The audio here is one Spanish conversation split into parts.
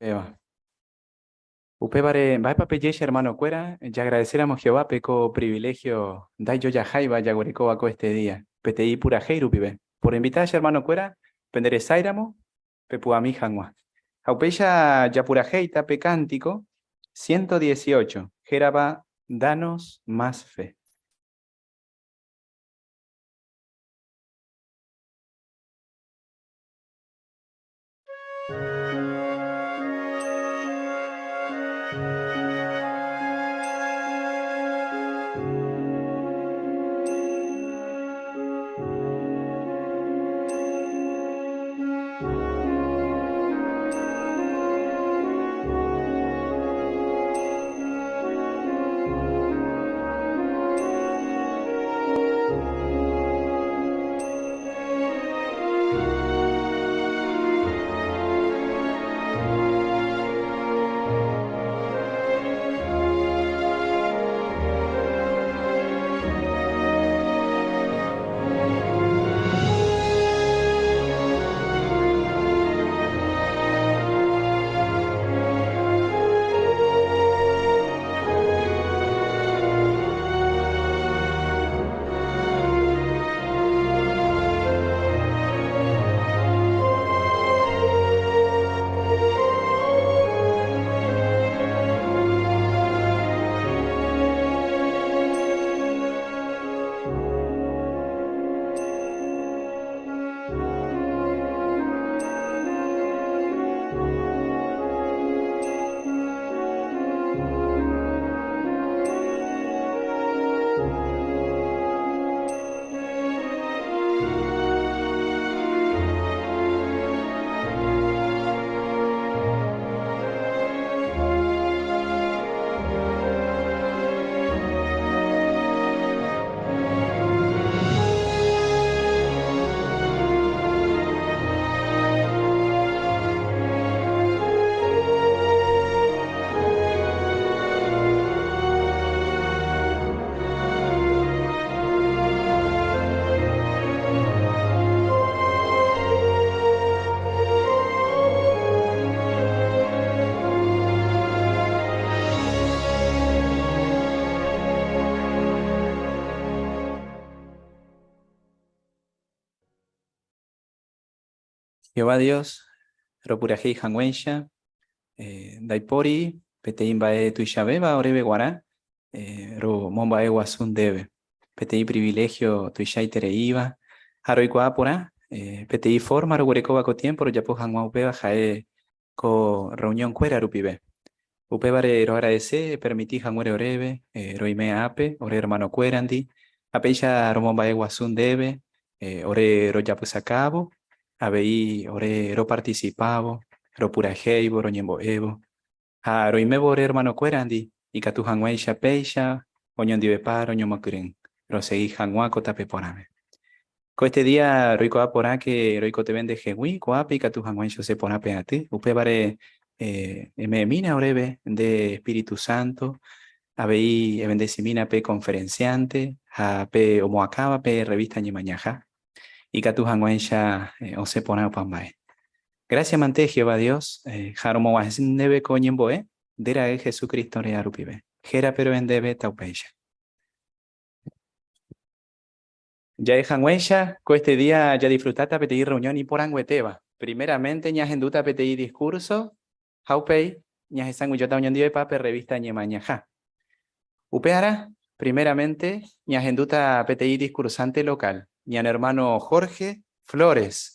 Eva. Upe vai papelleche, hermano cuera, ya agradeciéramos Jehová, peco privilegio, dai yo ya jaiba, ya guaricobaco este día, PTI pura heiru pibe. Por invitar hermano cuera, pendere sairamo, pepuami jangua. Aupeya ya pura heita pecántico, 118, Jeraba, danos más fe. Jehová Dios, ropurajei jangüensha, daipori, petein bae tuishabeba, orebe guará, ro momba eguasun debe. PTI privilegio tuishai tereiva, haroicoápora, PTI forma, ro guarecoba co tiempo, ro yapo jangua upeba, jae co reunión cuera rupibe. Upebare ro agradece, permití janguere orebe, roime ape, ore hermano cuerandi, apeisha ro momba eguasun debe, ore ro yapo sacabo, abei ore ro participavo, ro purajeibo, ro ñembo evo. Roimebo ore hermano cuerandi, y catu hangueisha peisha, oñon diveparo, ñomocuren, rosegui hanguaco tapeporame. Co este día, roico apora que roico te vende jehui, coape, y catu hangueisho se ponape a ti, upebare, me mina orebe de Espíritu Santo, abei evendesimina pe conferenciante, a pe omoacaba pe revista ñemañaja, y catu hangueisha o se pona pambae. Gracias mante Jehová Dios, jaromo debe coñemboe, dera Jesucristo re arupibe. Jera pero en debe taupeya. Ya dejan huella, co este día ya disfrutata PTI reunión y por angueteba. Primeramente, ñas enduta PTI discurso, haupei, ñas esanguillota unión de pape revista ñemañaja. Upeara, primeramente, ñas enduta PTI discursante local, ñan hermano Jorge Flores.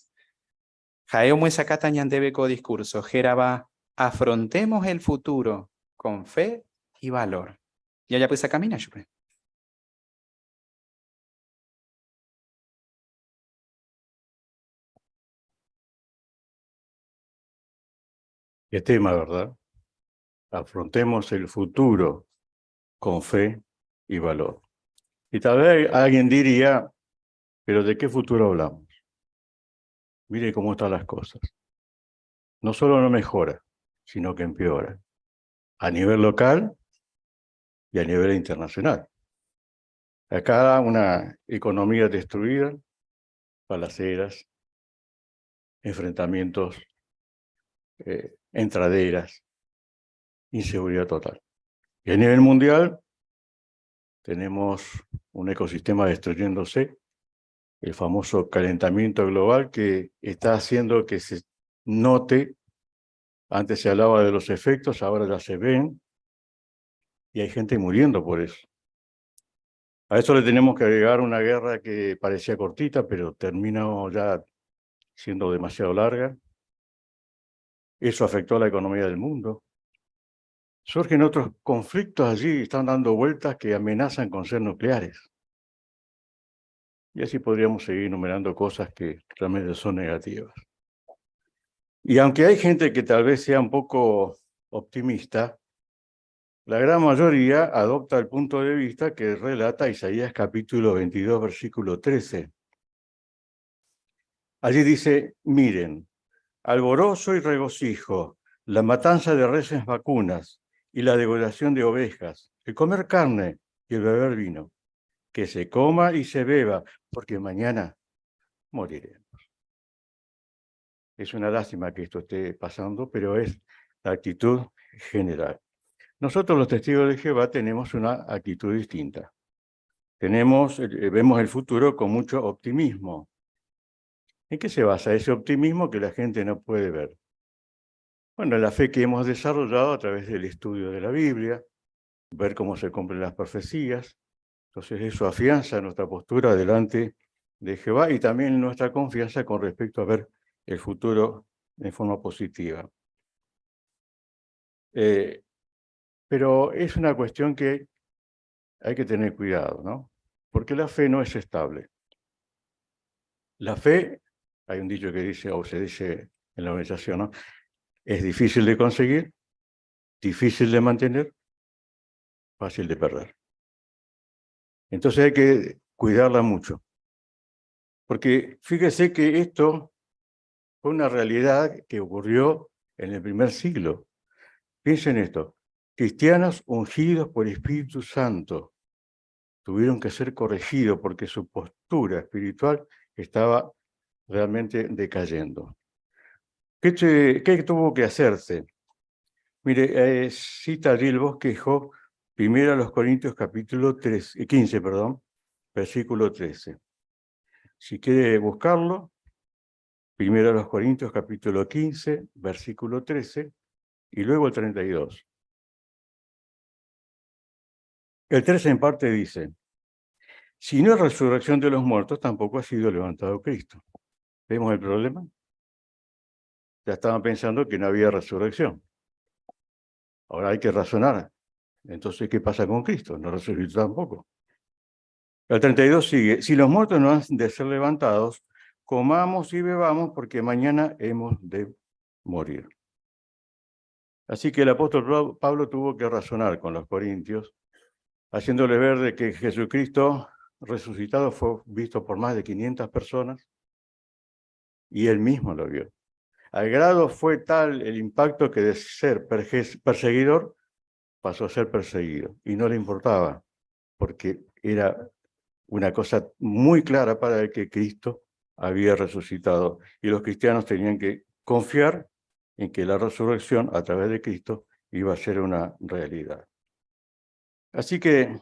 Jaeo muesacata ñan debe co discurso, jeraba, afrontemos el futuro con fe y valor. Ya pues a caminar, chupe. Qué tema, ¿verdad? Afrontemos el futuro con fe y valor. Y tal vez alguien diría, ¿pero de qué futuro hablamos? Mire cómo están las cosas. No solo no mejora, sino que empeora. A nivel local y a nivel internacional. Acá una economía destruida, balaceras, enfrentamientos entraderas, inseguridad total. Y a nivel mundial tenemos un ecosistema destruyéndose, el famoso calentamiento global que está haciendo que se note, antes se hablaba de los efectos, ahora ya se ven, y hay gente muriendo por eso. A eso le tenemos que agregar una guerra que parecía cortita, pero terminó ya siendo demasiado larga. Eso afectó a la economía del mundo. Surgen otros conflictos allí, están dando vueltas que amenazan con ser nucleares. Y así podríamos seguir enumerando cosas que realmente son negativas. Y aunque hay gente que tal vez sea un poco optimista, la gran mayoría adopta el punto de vista que relata Isaías capítulo 22, versículo 13. Allí dice, miren, alborozo y regocijo, la matanza de reses vacunas y la degollación de ovejas, el comer carne y el beber vino, que se coma y se beba, porque mañana moriremos. Es una lástima que esto esté pasando, pero es la actitud general. Nosotros los testigos de Jehová tenemos una actitud distinta. Vemos el futuro con mucho optimismo. ¿En qué se basa ese optimismo que la gente no puede ver? Bueno, la fe que hemos desarrollado a través del estudio de la Biblia, ver cómo se cumplen las profecías. Entonces eso afianza nuestra postura delante de Jehová y también nuestra confianza con respecto a ver el futuro en forma positiva. Pero es una cuestión que hay que tener cuidado, ¿no? Porque la fe no es estable. La fe, hay un dicho que dice, o se dice en la organización, ¿no? Es difícil de conseguir, difícil de mantener, fácil de perder. Entonces hay que cuidarla mucho. Porque fíjese que esto fue una realidad que ocurrió en el primer siglo. Piensen esto, cristianos ungidos por el Espíritu Santo tuvieron que ser corregidos porque su postura espiritual estaba realmente decayendo. ¿Qué tuvo que hacerse? Mire, cita allí el bosquejo, 1 Corintios capítulo 15, versículo 13. Si quiere buscarlo, 1 Corintios capítulo 15, versículo 13, y luego el 32. El 13 en parte dice, si no es resurrección de los muertos, tampoco ha sido levantado Cristo. ¿Vemos el problema? Ya estaban pensando que no había resurrección. Ahora hay que razonar. Entonces, ¿qué pasa con Cristo? No resucitó tampoco. El 32 sigue, si los muertos no han de ser levantados, comamos y bebamos porque mañana hemos de morir. Así que el apóstol Pablo tuvo que razonar con los corintios, haciéndoles ver de que Jesucristo resucitado fue visto por más de 500 personas y él mismo lo vio. Al grado fue tal el impacto que de ser perseguidor pasó a ser perseguido y no le importaba porque era una cosa muy clara para él que Cristo había resucitado y los cristianos tenían que confiar en que la resurrección a través de Cristo iba a ser una realidad. Así que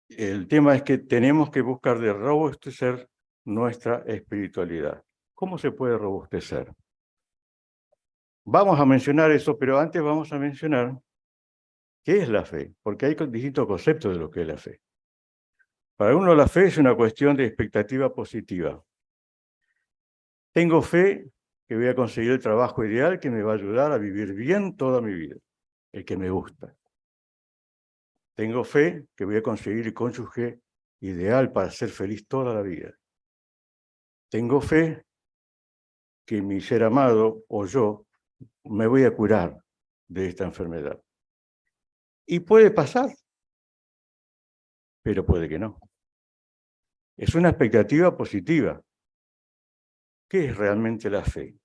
el tema es que tenemos que buscar de robustecer nuestra espiritualidad. ¿Cómo se puede robustecer? Vamos a mencionar eso, pero antes vamos a mencionar qué es la fe, porque hay distintos conceptos de lo que es la fe. Para algunos la fe es una cuestión de expectativa positiva. Tengo fe que voy a conseguir el trabajo ideal que me va a ayudar a vivir bien toda mi vida, el que me gusta. Tengo fe que voy a conseguir el cónyuge ideal para ser feliz toda la vida. Tengo fe que mi ser amado o yo me voy a curar de esta enfermedad. Y puede pasar, pero puede que no. Es una expectativa positiva. ¿Qué es realmente la fe?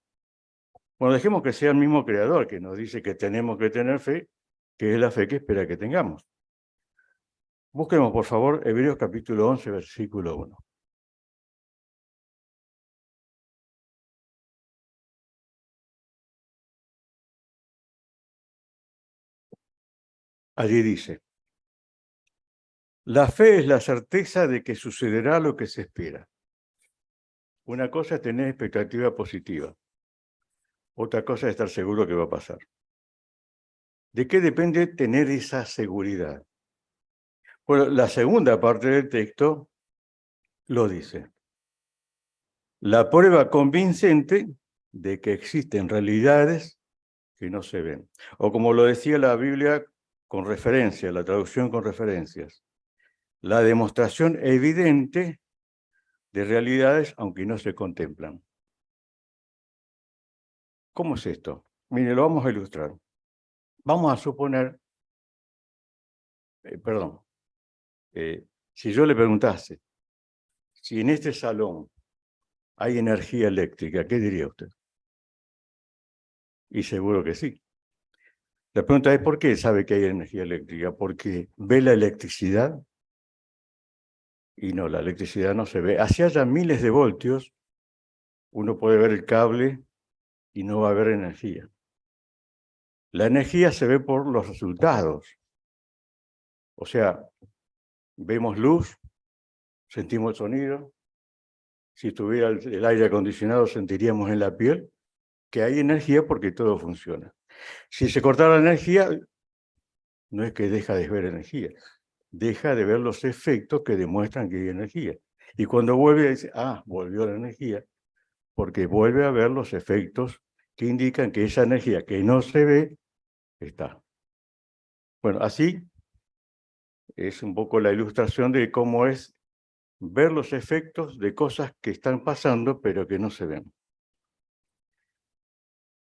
Bueno, dejemos que sea el mismo creador que nos dice que tenemos que tener fe, que es la fe que espera que tengamos. Busquemos, por favor, Hebreos capítulo 11, versículo 1. Allí dice, la fe es la certeza de que sucederá lo que se espera. Una cosa es tener expectativa positiva. Otra cosa es estar seguro que va a pasar. ¿De qué depende tener esa seguridad? Bueno, la segunda parte del texto lo dice. La prueba convincente de que existen realidades que no se ven. O como lo decía la Biblia con referencia, la traducción con referencias. La demostración evidente de realidades aunque no se contemplan. ¿Cómo es esto? Mire, lo vamos a ilustrar. Vamos a suponer, si yo le preguntase si en este salón hay energía eléctrica, ¿qué diría usted? Y seguro que sí. La pregunta es, ¿por qué sabe que hay energía eléctrica? Porque ve la electricidad y no, la electricidad no se ve. Así haya miles de voltios, uno puede ver el cable y no va a haber energía. La energía se ve por los resultados. O sea, vemos luz, sentimos sonido. Si estuviera el aire acondicionado, sentiríamos en la piel que hay energía porque todo funciona. Si se cortara la energía, no es que deja de ver energía, deja de ver los efectos que demuestran que hay energía. Y cuando vuelve, dice, volvió la energía, porque vuelve a ver los efectos que indican que esa energía que no se ve, está. Bueno, así es un poco la ilustración de cómo es ver los efectos de cosas que están pasando, pero que no se ven.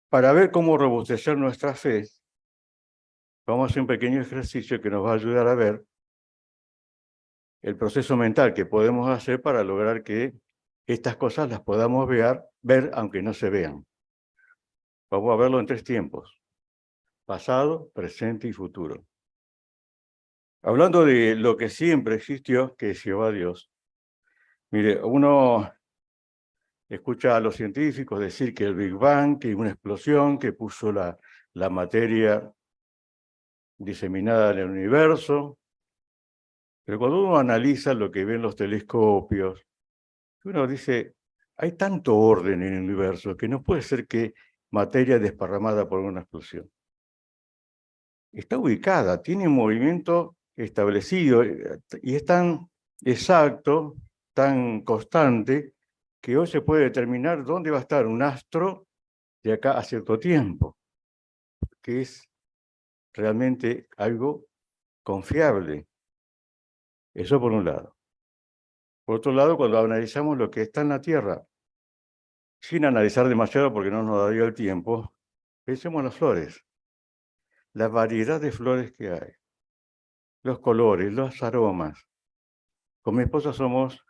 Para ver cómo robustecer nuestra fe, vamos a hacer un pequeño ejercicio que nos va a ayudar a ver el proceso mental que podemos hacer para lograr que estas cosas las podamos ver aunque no se vean. Vamos a verlo en 3 tiempos: pasado, presente y futuro. Hablando de lo que siempre existió, que es Jehová Dios. Mire, uno escucha a los científicos decir que el Big Bang, que una explosión que puso la materia diseminada en el universo, pero cuando uno analiza lo que ven los telescopios, uno dice, hay tanto orden en el universo que no puede ser que materia desparramada por una explosión. Está ubicada, tiene un movimiento establecido y es tan exacto, tan constante, que hoy se puede determinar dónde va a estar un astro de acá a cierto tiempo, que es realmente algo confiable. Eso por un lado. Por otro lado, cuando analizamos lo que está en la Tierra, sin analizar demasiado porque no nos daría el tiempo, pensemos en las flores, la variedad de flores que hay, los colores, los aromas. Con mi esposa somos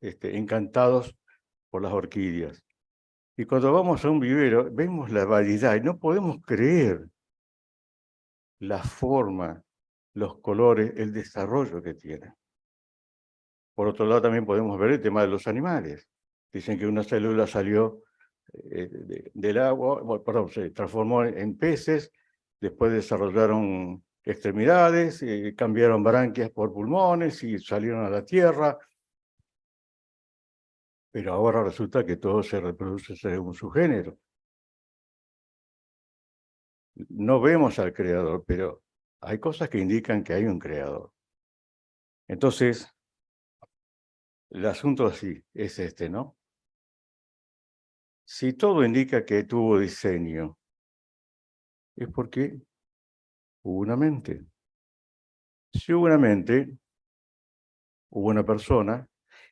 encantados por las orquídeas. Y cuando vamos a un vivero, vemos la variedad y no podemos creer la forma, los colores, el desarrollo que tienen. Por otro lado, también podemos ver el tema de los animales. Dicen que una célula salió del agua, se transformó en peces, después desarrollaron extremidades, cambiaron branquias por pulmones y salieron a la tierra. Pero ahora resulta que todo se reproduce según su género. No vemos al creador, pero hay cosas que indican que hay un creador. Entonces, el asunto así es ¿no? Si todo indica que tuvo diseño, es porque hubo una mente. Si hubo una mente, hubo una persona,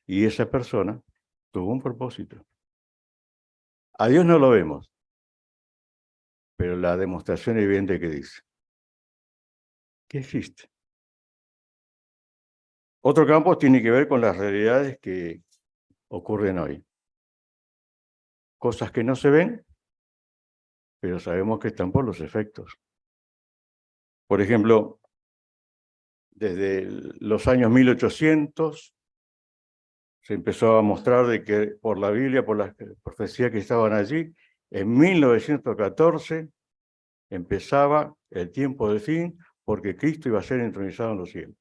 y esa persona tuvo un propósito. A Dios no lo vemos, pero la demostración evidente que dice que existe. Otro campo tiene que ver con las realidades que ocurren hoy. Cosas que no se ven, pero sabemos que están por los efectos. Por ejemplo, desde los años 1800 se empezó a mostrar de que por la Biblia, por las profecías que estaban allí, en 1914 empezaba el tiempo del fin, porque Cristo iba a ser entronizado en los cielos.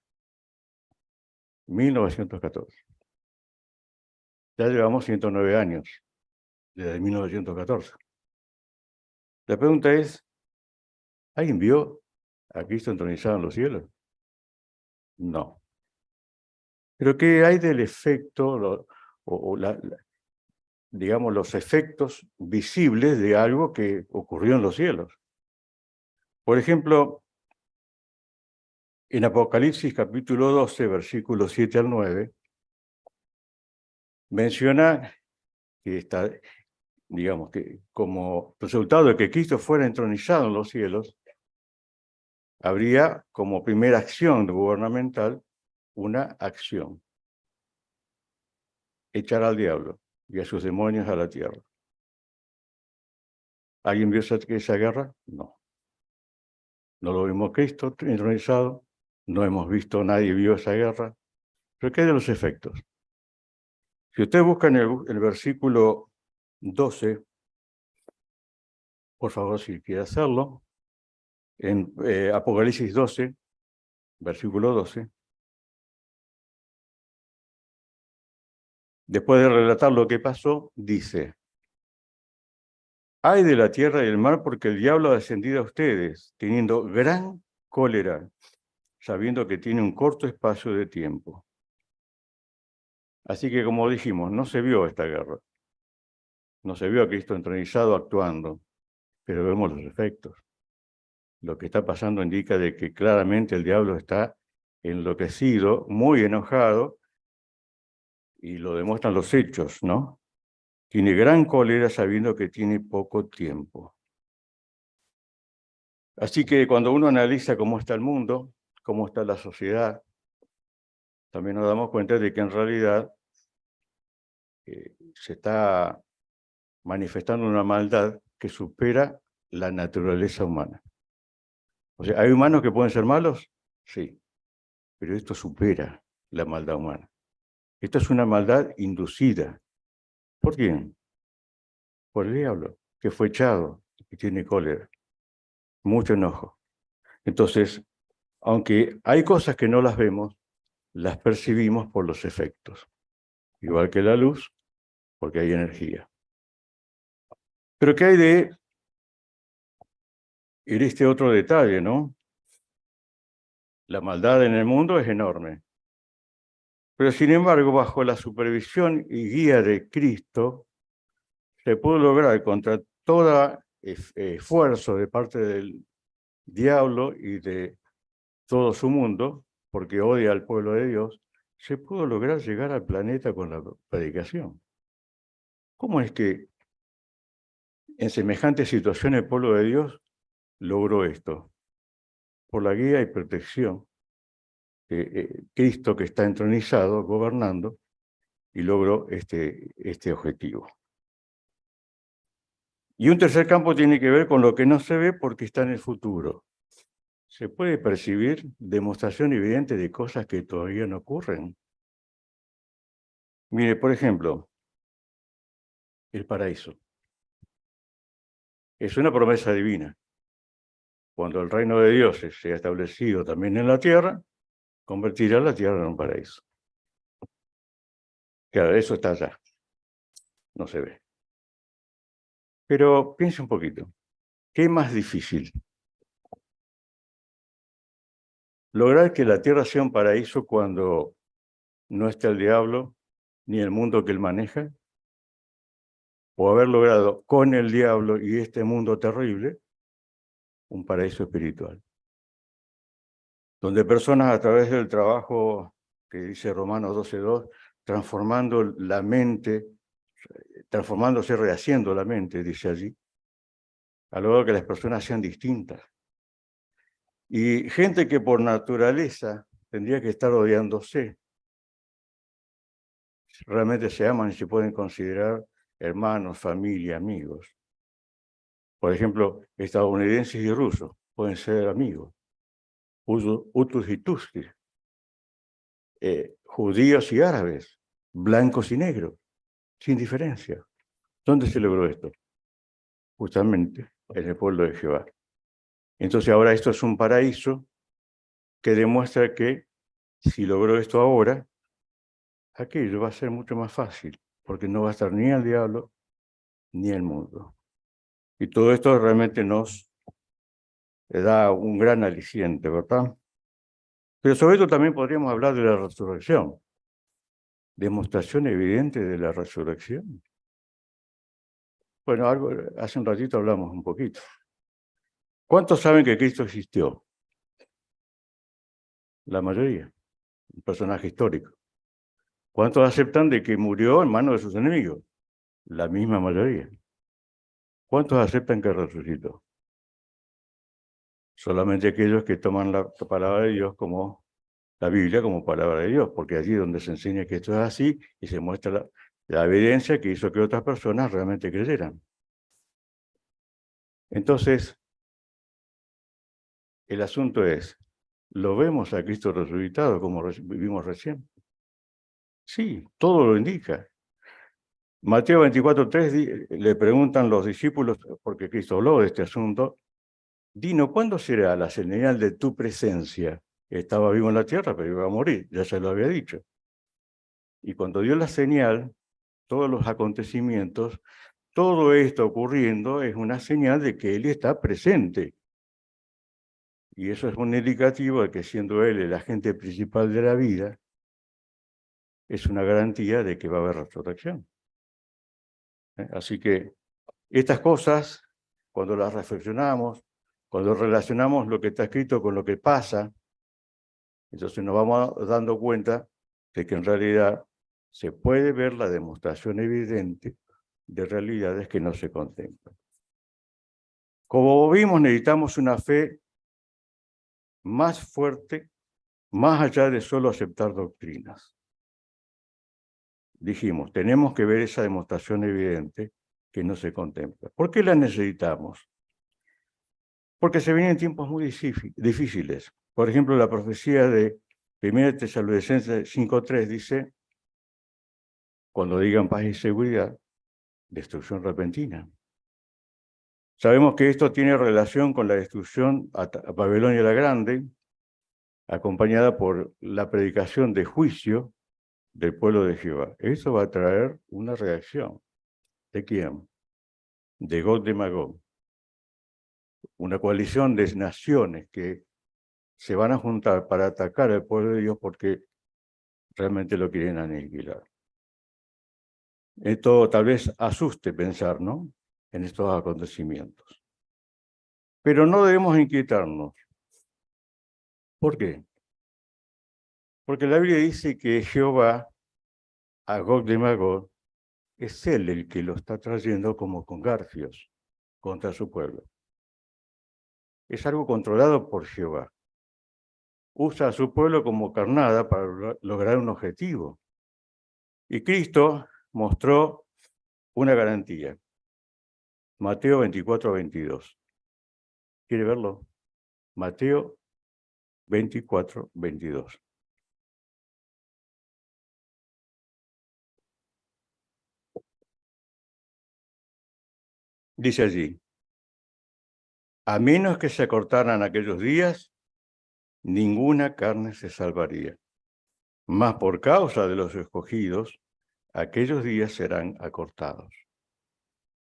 1914. Ya llevamos 109 años, desde 1914. La pregunta es, ¿alguien vio a Cristo entronizado en los cielos? No. Pero ¿qué hay del efecto, digamos, los efectos visibles de algo que ocurrió en los cielos? Por ejemplo, en Apocalipsis capítulo 12, versículos 7 al 9, menciona que está, digamos, que como resultado de que Cristo fuera entronizado en los cielos, habría como primera acción gubernamental una acción: echar al diablo y a sus demonios a la tierra. ¿Alguien vio esa guerra? No. No lo vimos Cristo entronizado, no hemos visto, nadie vio esa guerra. Pero ¿qué hay de los efectos? Si usted busca en el versículo 12, por favor, si quiere hacerlo, en Apocalipsis 12, versículo 12, después de relatar lo que pasó, dice: ay de la tierra y del mar, porque el diablo ha descendido a ustedes, teniendo gran cólera, sabiendo que tiene un corto espacio de tiempo. Así que, como dijimos, no se vio esta guerra. No se vio a Cristo entronizado actuando, pero vemos los efectos. Lo que está pasando indica de que claramente el diablo está enloquecido, muy enojado, y lo demuestran los hechos, ¿no? Tiene gran cólera sabiendo que tiene poco tiempo. Así que cuando uno analiza cómo está el mundo, cómo está la sociedad, también nos damos cuenta de que en realidad se está manifestando una maldad que supera la naturaleza humana. O sea, ¿hay humanos que pueden ser malos? Sí, pero esto supera la maldad humana. Esto es una maldad inducida. ¿Por quién? Por el diablo, que fue echado y tiene cólera, mucho enojo. Entonces, aunque hay cosas que no las vemos, las percibimos por los efectos. Igual que la luz, porque hay energía. Pero ¿qué hay de este otro detalle, no? La maldad en el mundo es enorme. Pero sin embargo, bajo la supervisión y guía de Cristo, se pudo lograr contra todo esfuerzo de parte del diablo y de todo su mundo, porque odia al pueblo de Dios, se pudo lograr llegar al planeta con la predicación. ¿Cómo es que en semejante situación el pueblo de Dios logró esto? Por la guía y protección de Cristo, que está entronizado, gobernando, y logró este objetivo. Y un tercer campo tiene que ver con lo que no se ve porque está en el futuro. Se puede percibir demostración evidente de cosas que todavía no ocurren. Mire, por ejemplo, el paraíso. Es una promesa divina. Cuando el reino de Dios sea establecido también en la tierra, convertirá la tierra en un paraíso. Claro, eso está allá. No se ve. Pero piense un poquito. ¿Qué es más difícil? ¿Lograr que la tierra sea un paraíso cuando no está el diablo ni el mundo que él maneja? ¿O haber logrado con el diablo y este mundo terrible un paraíso espiritual? Donde personas a través del trabajo que dice Romanos 12:2, transformando la mente, transformándose, rehaciendo la mente, dice allí, a lograr que las personas sean distintas. Y gente que por naturaleza tendría que estar odiándose, realmente se aman y se pueden considerar hermanos, familia, amigos. Por ejemplo, estadounidenses y rusos pueden ser amigos, hutus y tutsis, judíos y árabes, blancos y negros, sin diferencia. ¿Dónde se logró esto? Justamente en el pueblo de Jehová. Entonces ahora esto es un paraíso que demuestra que si logró esto ahora, aquello va a ser mucho más fácil, porque no va a estar ni el diablo ni el mundo. Y todo esto realmente nos da un gran aliciente, ¿verdad? Pero sobre esto también podríamos hablar de la resurrección. Demostración evidente de la resurrección. Bueno, hace un ratito hablamos un poquito. ¿Cuántos saben que Cristo existió? La mayoría, un personaje histórico. ¿Cuántos aceptan de que murió en manos de sus enemigos? La misma mayoría. ¿Cuántos aceptan que resucitó? Solamente aquellos que toman la palabra de Dios como la Biblia como palabra de Dios, porque allí es donde se enseña que esto es así y se muestra la evidencia que hizo que otras personas realmente creyeran. Entonces, el asunto es, ¿lo vemos a Cristo resucitado como vivimos recién? Sí, todo lo indica. Mateo 24:3 le preguntan los discípulos, porque Cristo habló de este asunto, Dino, ¿cuándo será la señal de tu presencia? Estaba vivo en la tierra, pero iba a morir, ya se lo había dicho. Y cuando dio la señal, todos los acontecimientos, todo esto ocurriendo es una señal de que Él está presente. Y eso es un indicativo de que siendo Él el agente principal de la vida, es una garantía de que va a haber resurrección. Así que estas cosas, cuando las reflexionamos, cuando relacionamos lo que está escrito con lo que pasa, entonces nos vamos dando cuenta de que en realidad se puede ver la demostración evidente de realidades que no se contemplan. Como vimos, necesitamos una fe más fuerte, más allá de solo aceptar doctrinas. Dijimos, tenemos que ver esa demostración evidente que no se contempla. ¿Por qué la necesitamos? Porque se vienen tiempos muy difíciles. Por ejemplo, la profecía de 1 Tesalonicenses 5:3 dice, cuando digan paz y seguridad, destrucción repentina. Sabemos que esto tiene relación con la destrucción a Babilonia la Grande, acompañada por la predicación de juicio del pueblo de Jehová. Eso va a traer una reacción. ¿De quién? De Gog de Magog. Una coalición de naciones que se van a juntar para atacar al pueblo de Dios porque realmente lo quieren aniquilar. Esto tal vez asuste pensar, ¿no?, en estos acontecimientos. Pero no debemos inquietarnos. ¿Por qué? Porque la Biblia dice que Jehová, a Gog de Magog, es él el que lo está trayendo como con garfios contra su pueblo. Es algo controlado por Jehová. Usa a su pueblo como carnada para lograr un objetivo. Y Cristo mostró una garantía. Mateo 24:22. ¿Quiere verlo? Mateo 24:22. Dice allí, a menos que se acortaran aquellos días, ninguna carne se salvaría. Mas por causa de los escogidos, aquellos días serán acortados.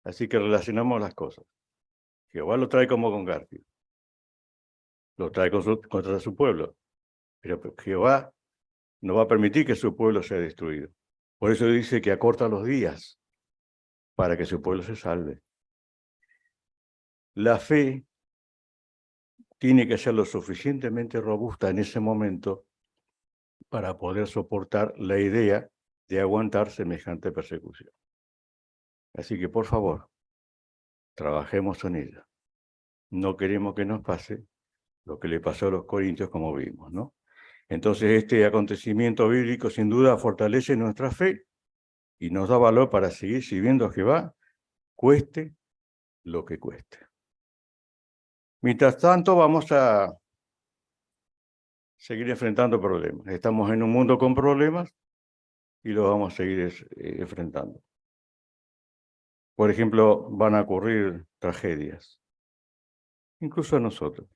Así que relacionamos las cosas. Jehová lo trae como con garfio. Lo trae contra su pueblo. Pero Jehová no va a permitir que su pueblo sea destruido. Por eso dice que acorta los días para que su pueblo se salve. La fe tiene que ser lo suficientemente robusta en ese momento para poder soportar la idea de aguantar semejante persecución. Así que, por favor, trabajemos en ella. No queremos que nos pase lo que le pasó a los corintios, como vimos, ¿no? Entonces, este acontecimiento bíblico sin duda fortalece nuestra fe y nos da valor para seguir sirviendo a Jehová, cueste lo que cueste. Mientras tanto, vamos a seguir enfrentando problemas. Estamos en un mundo con problemas y los vamos a seguir enfrentando. Por ejemplo, van a ocurrir tragedias, incluso a nosotros.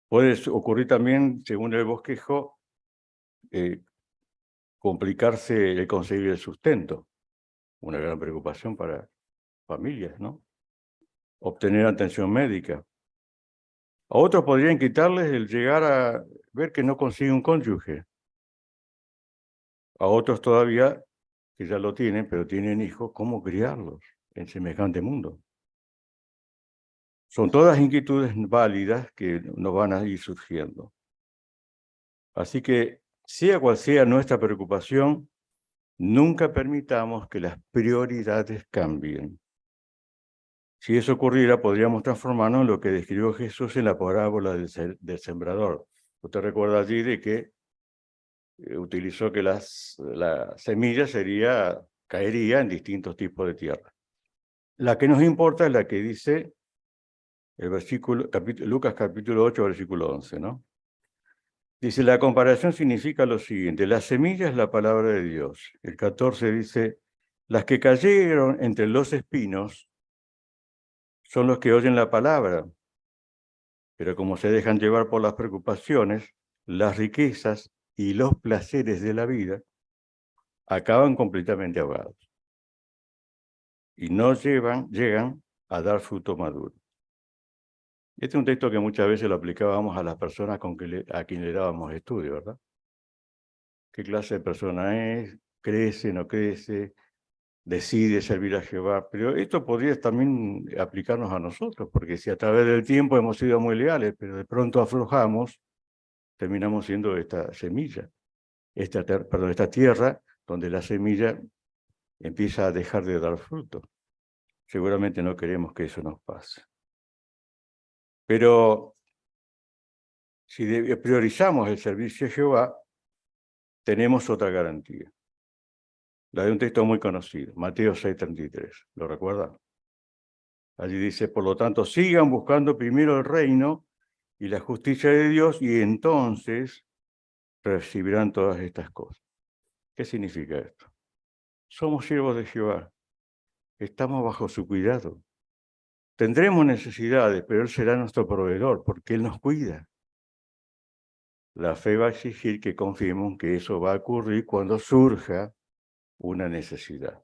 Puede ocurrir también, según el bosquejo, complicarse el conseguir el sustento. Una gran preocupación para familias, ¿no? Obtener atención médica. A otros podrían quitarles el llegar a ver que no consigue un cónyuge. A otros todavía, que ya lo tienen, pero tienen hijos, ¿cómo criarlos en semejante mundo? Son todas inquietudes válidas que nos van a ir surgiendo. Así que, sea cual sea nuestra preocupación, nunca permitamos que las prioridades cambien. Si eso ocurriera, podríamos transformarnos en lo que describió Jesús en la parábola del sembrador. Usted recuerda allí de que utilizó que la semilla caería en distintos tipos de tierra. La que nos importa es la que dice el Lucas capítulo 8, versículo 11, ¿no? Dice, la comparación significa lo siguiente, la semilla es la palabra de Dios. El 14 dice, las que cayeron entre los espinos son los que oyen la palabra, pero como se dejan llevar por las preocupaciones, las riquezas y los placeres de la vida, acaban completamente ahogados y no llegan a dar fruto maduro. Este es un texto que muchas veces lo aplicábamos a las personas a quien le dábamos estudio, ¿verdad? ¿Qué clase de persona es? ¿Crece, no crece? ¿Decide servir a Jehová? Pero esto podría también aplicarnos a nosotros, porque si a través del tiempo hemos sido muy leales, pero de pronto aflojamos, terminamos siendo esta semilla, esta tierra donde la semilla empieza a dejar de dar fruto. Seguramente no queremos que eso nos pase. Pero si priorizamos el servicio a Jehová, tenemos otra garantía. La de un texto muy conocido, Mateo 6:33. ¿Lo recuerdan? Allí dice, por lo tanto, sigan buscando primero el reino y la justicia de Dios y entonces recibirán todas estas cosas. ¿Qué significa esto? Somos siervos de Jehová. Estamos bajo su cuidado. Tendremos necesidades, pero Él será nuestro proveedor porque Él nos cuida. La fe va a exigir que confiemos que eso va a ocurrir cuando surja una necesidad.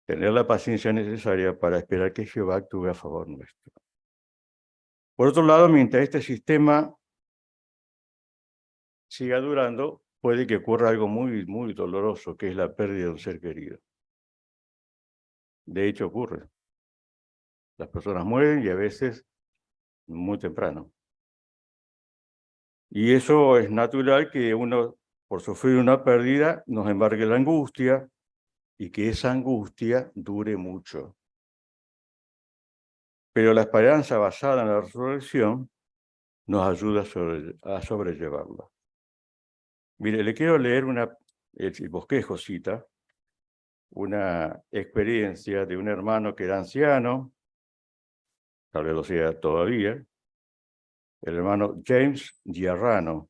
Tener la paciencia necesaria para esperar que Jehová actúe a favor nuestro. Por otro lado, mientras este sistema siga durando, puede que ocurra algo muy, muy doloroso, que es la pérdida de un ser querido. De hecho, ocurre. Las personas mueren y a veces muy temprano. Y eso es natural que uno, por sufrir una pérdida, nos embargue la angustia y que esa angustia dure mucho. Pero la esperanza basada en la resurrección nos ayuda a sobrellevarla. Mire, le quiero leer el bosquejo cita, una experiencia de un hermano que era anciano, tal vez lo sea todavía, el hermano James Giarrano.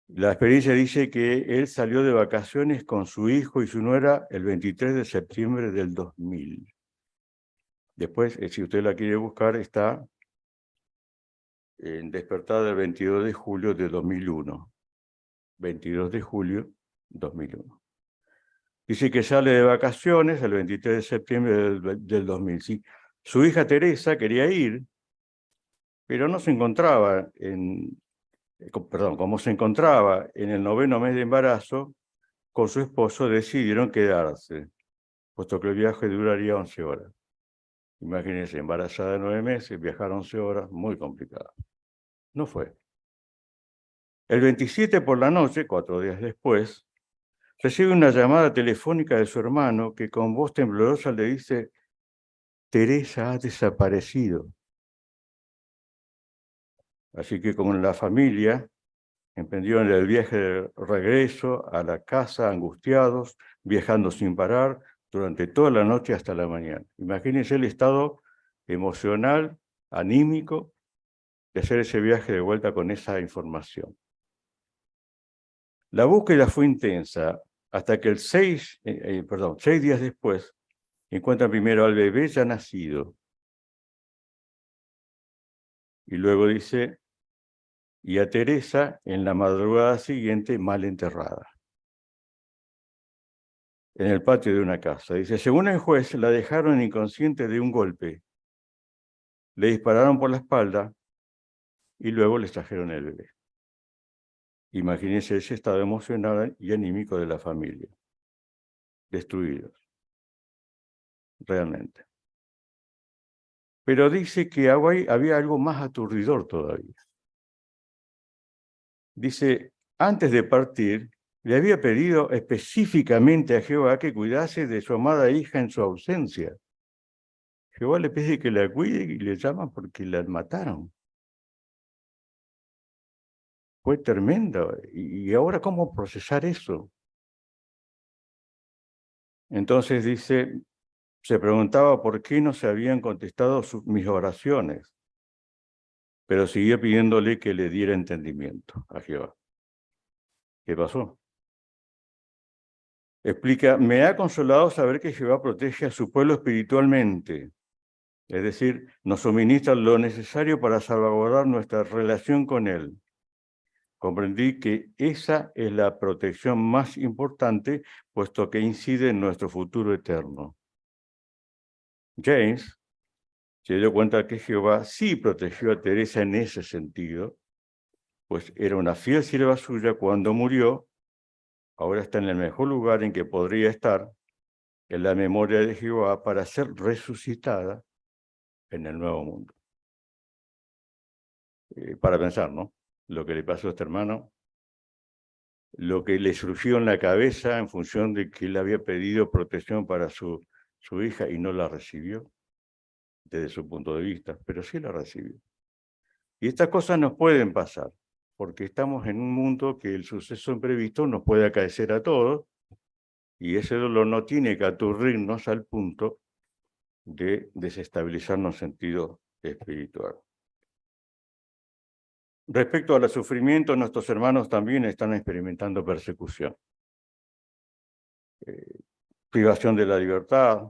La experiencia dice que él salió de vacaciones con su hijo y su nuera el 23 de septiembre del 2000. Después, si usted la quiere buscar, está en Despertar del 22 de julio de 2001. 22 de julio 2001. Dice que sale de vacaciones el 23 de septiembre del 2000. Sí. Su hija Teresa quería ir, pero no se encontraba como se encontraba en el 9º mes de embarazo, con su esposo decidieron quedarse, puesto que el viaje duraría 11 horas. Imagínense, embarazada de 9 meses, viajar 11 horas, muy complicado. No fue. El 27 por la noche, 4 días después, recibe una llamada telefónica de su hermano que con voz temblorosa le dice, Teresa ha desaparecido. Así que como la familia emprendieron el viaje de regreso a la casa angustiados, viajando sin parar durante toda la noche hasta la mañana. Imagínense el estado emocional, anímico, de hacer ese viaje de vuelta con esa información. La búsqueda fue intensa hasta que 6 días después encuentran primero al bebé ya nacido. Y luego dice, y a Teresa en la madrugada siguiente mal enterrada, en el patio de una casa. Dice, según el juez, la dejaron inconsciente de un golpe, le dispararon por la espalda y luego le trajeron el bebé. Imagínense ese estado emocional y anímico de la familia, destruidos, realmente. Pero dice que había algo más aturdidor todavía. Dice, antes de partir, le había pedido específicamente a Jehová que cuidase de su amada hija en su ausencia. Jehová le pide que la cuide y le llama porque la mataron. Fue tremendo. ¿Y ahora cómo procesar eso? Entonces dice, se preguntaba por qué no se habían contestado mis oraciones, pero siguió pidiéndole que le diera entendimiento a Jehová. ¿Qué pasó? Explica, me ha consolado saber que Jehová protege a su pueblo espiritualmente, es decir, nos suministra lo necesario para salvaguardar nuestra relación con Él. Comprendí que esa es la protección más importante, puesto que incide en nuestro futuro eterno. James se dio cuenta que Jehová sí protegió a Teresa en ese sentido, pues era una fiel sierva suya cuando murió, ahora está en el mejor lugar en que podría estar, en la memoria de Jehová, para ser resucitada en el nuevo mundo. Para pensar, ¿no? Lo que le pasó a este hermano, lo que le surgió en la cabeza en función de que él había pedido protección para su hija y no la recibió, desde su punto de vista, pero sí la recibió. Y estas cosas nos pueden pasar, porque estamos en un mundo que el suceso imprevisto nos puede acaecer a todos, y ese dolor no tiene que aturdirnos al punto de desestabilizarnos en sentido espiritual. Respecto al sufrimiento, nuestros hermanos también están experimentando persecución. Privación de la libertad,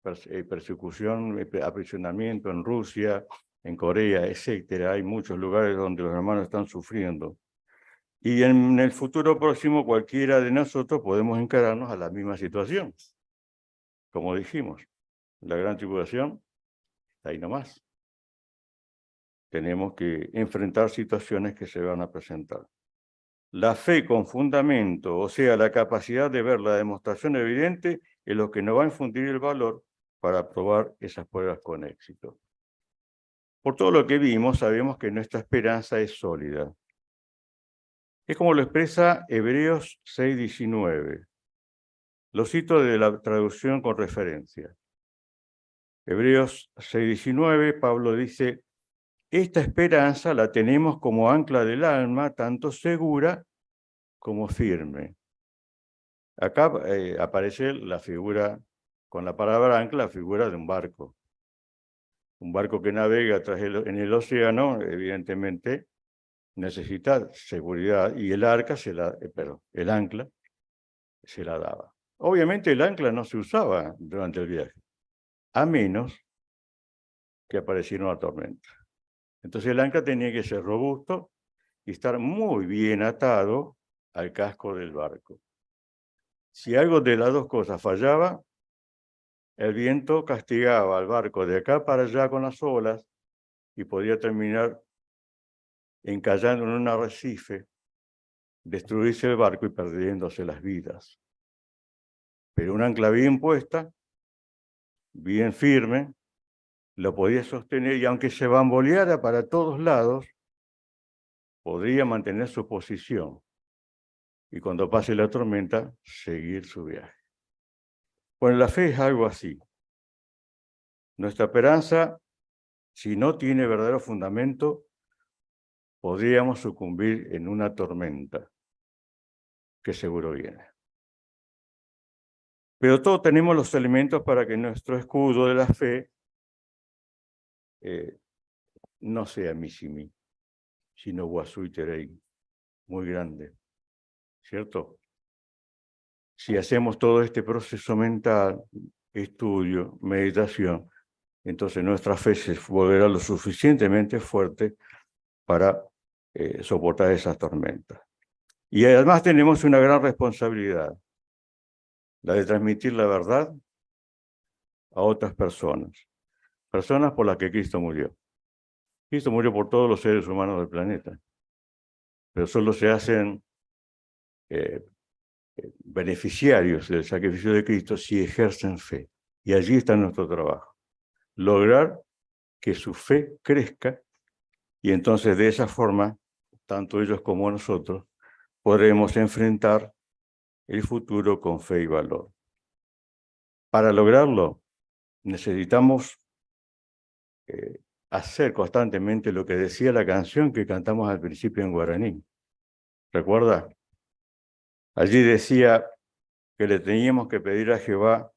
persecución, aprisionamiento en Rusia, en Corea, etcétera. Hay muchos lugares donde los hermanos están sufriendo. Y en el futuro próximo, cualquiera de nosotros podemos encararnos a la misma situación. Como dijimos, la gran tribulación está ahí nomás. Tenemos que enfrentar situaciones que se van a presentar. La fe con fundamento, o sea, la capacidad de ver la demostración evidente, es lo que nos va a infundir el valor para aprobar esas pruebas con éxito. Por todo lo que vimos, sabemos que nuestra esperanza es sólida. Es como lo expresa Hebreos 6:19. Lo cito de la traducción con referencia. Hebreos 6:19, Pablo dice, esta esperanza la tenemos como ancla del alma, tanto segura como firme. Acá aparece la figura, con la palabra ancla, la figura de un barco. Un barco que navega en el océano, evidentemente, necesita seguridad y el el ancla se la daba. Obviamente el ancla no se usaba durante el viaje, a menos que apareciera una tormenta. Entonces el ancla tenía que ser robusto y estar muy bien atado al casco del barco. Si algo de las dos cosas fallaba, el viento castigaba al barco de acá para allá con las olas y podía terminar encallando en un arrecife, destruirse el barco y perdiéndose las vidas. Pero un ancla bien puesta, bien firme, lo podía sostener y aunque se bamboleara para todos lados, podría mantener su posición y cuando pase la tormenta, seguir su viaje. Bueno, la fe es algo así. Nuestra esperanza, si no tiene verdadero fundamento, podríamos sucumbir en una tormenta que seguro viene. Pero todos tenemos los elementos para que nuestro escudo de la fe no sea misimi, sino guasui terei, muy grande, ¿cierto? Si hacemos todo este proceso mental, estudio, meditación, entonces nuestra fe se volverá lo suficientemente fuerte para soportar esas tormentas. Y además tenemos una gran responsabilidad, la de transmitir la verdad a otras personas, personas por las que Cristo murió. Cristo murió por todos los seres humanos del planeta, pero solo se hacen beneficiarios del sacrificio de Cristo si ejercen fe. Y allí está nuestro trabajo, lograr que su fe crezca y entonces de esa forma, tanto ellos como nosotros, podremos enfrentar el futuro con fe y valor. Para lograrlo, necesitamos hacer constantemente lo que decía la canción que cantamos al principio en guaraní. ¿Recuerda? Allí decía que le teníamos que pedir a Jehová: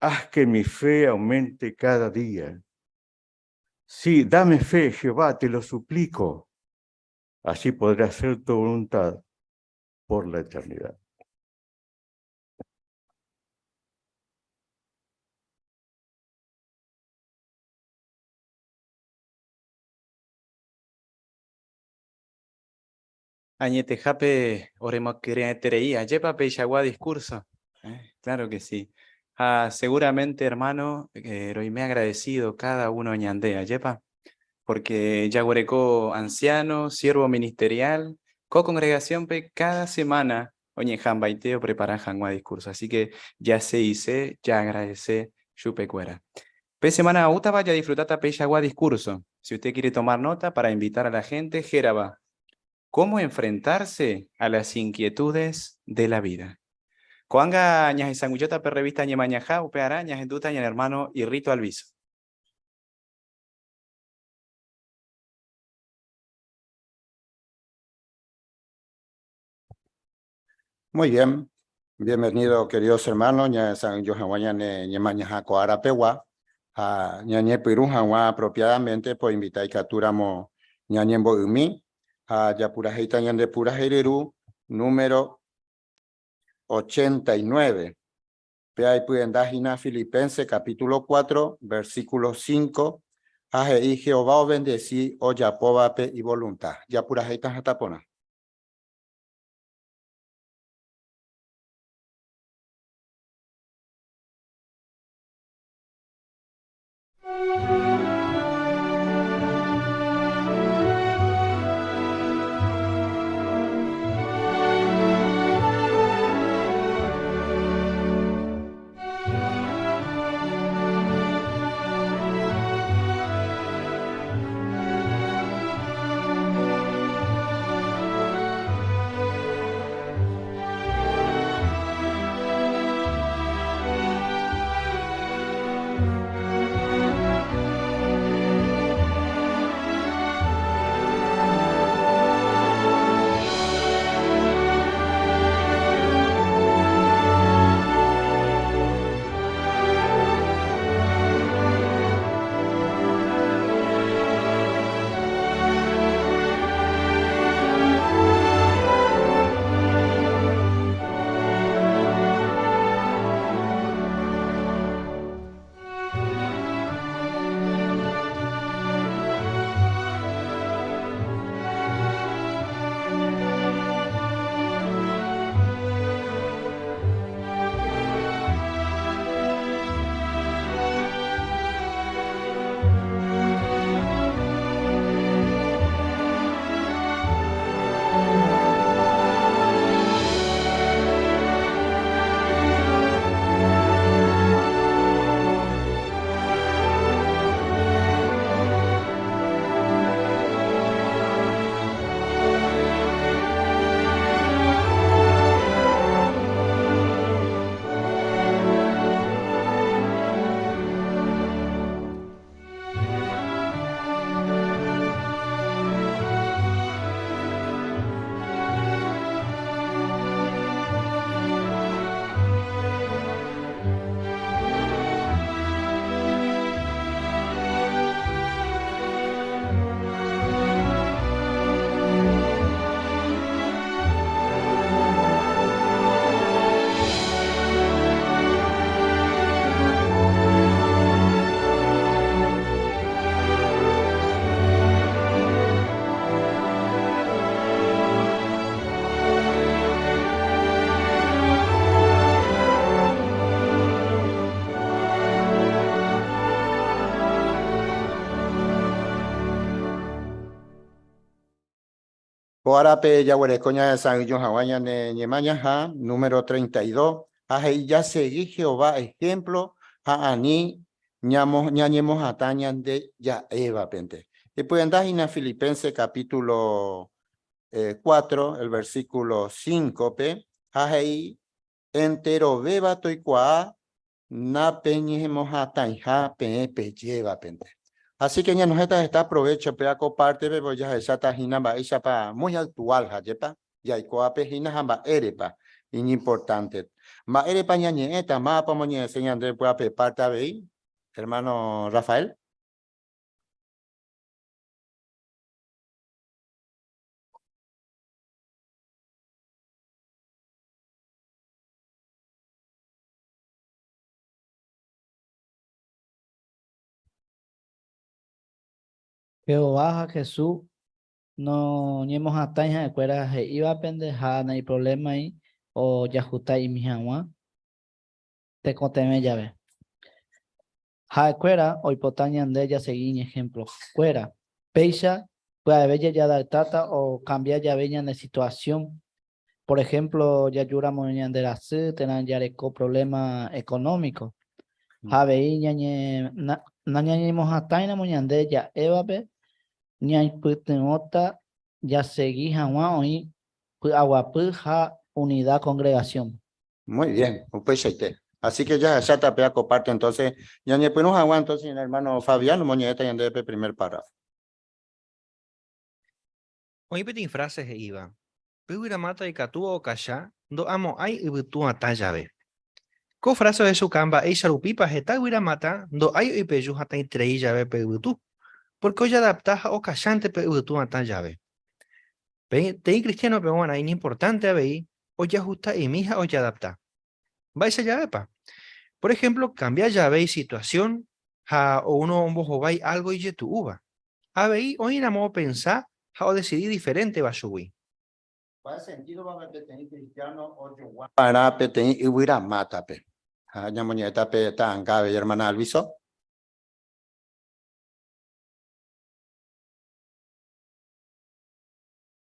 haz que mi fe aumente cada día. Sí, dame fe, Jehová, te lo suplico. Así podré hacer tu voluntad por la eternidad. Añete jape oremos tereía, yepa peyagua discurso. Claro que sí. Seguramente, hermano, me agradecido cada uno ñandea, yepa, porque yaguarecó anciano, siervo ministerial, co-congregación pe cada semana, oñe jambaiteo prepara jangua discurso. Así que ya se hice, ya agradece, chupe cuera. Pe semana uta vaya a disfrutar peyagua discurso. Si usted quiere tomar nota para invitar a la gente, Jeraba. ¿Cómo enfrentarse a las inquietudes de la vida? Coanga ñas y sanguillota per revista ñemañajá, upe arañas en duta ñan hermano y rito alviso. Muy bien, bienvenido queridos hermanos, ña San Johanwañane ñemañaja coarapewa, a ñañe Perú apropiadamente por invitar y capturamos ñañembo umi, a yapurajeita ñande pura jereru, número 89. Pea y puendajina Filipenses capítulo 4, versículo 5. Aje y Jehová o bendecí o yapovape y voluntad. Yapurajeita jatapona. Coarape Yahuarecoña de San Yohahuaña ne Ñemañaja, número 32. Ahí ya seguí Jehová ejemplo, a ani, ñañemos atañan de ya Eva pente. Y pueden dar en Filipenses capítulo 4, el versículo 5, ahí entero beba toicua, na peñemos atañja pe lleva pente. Así que ya nos está aprovecho para comparte bebo ya esa tajina ba esa pa muy actual ha yepa ya iko pejina hamba erepa importante ma erepa ñañe eta ma pa moñe enseñando pues pe parta ve hermano Rafael. Jehová Jesús no ñemos ataña de cuera je iba pendeja no hay problema ahí o ya justa y mi agua te conteme ya ve ja cuera hoy potañan de ella seguí ejemplo cuera peisa puede haber ya da tata o cambiar ya veña de situación. Por ejemplo, ya lloramos de la C, tenan ya problema económico. Habe ñañe ñañemos ataña moñande ya evape ñay putenota ya seguí jawa hoy aguapuja unidad congregación. Muy bien, pues así que ya está pe comparte entonces ya ni pues nos aguanto sin hermano Fabián moñeta ya de primer párrafo. Oye, petin frases e iba. Pura mata y catua o calla, do amo ay y butu atallave. Co frase de su camba e sharupipa jeta huira mata, do ay y peyu hata y trei llave pe butu. Porque hoy adaptaja o callante pe butu atallave. Te cristiano pe bueno, es importante a ver, o ya justa y mija o ya adapta. Vais a llave pa. Por ejemplo, cambia llave y situación, ja o uno bojo vai algo y ye tu uva. A ver, hoy enamo pensar, ja o decidir diferente va subir. ¿Cuál sentido va a tener cristiano o para peteñir y huira mata pe? Ya moñeta pe tan cabe hermana Alviso.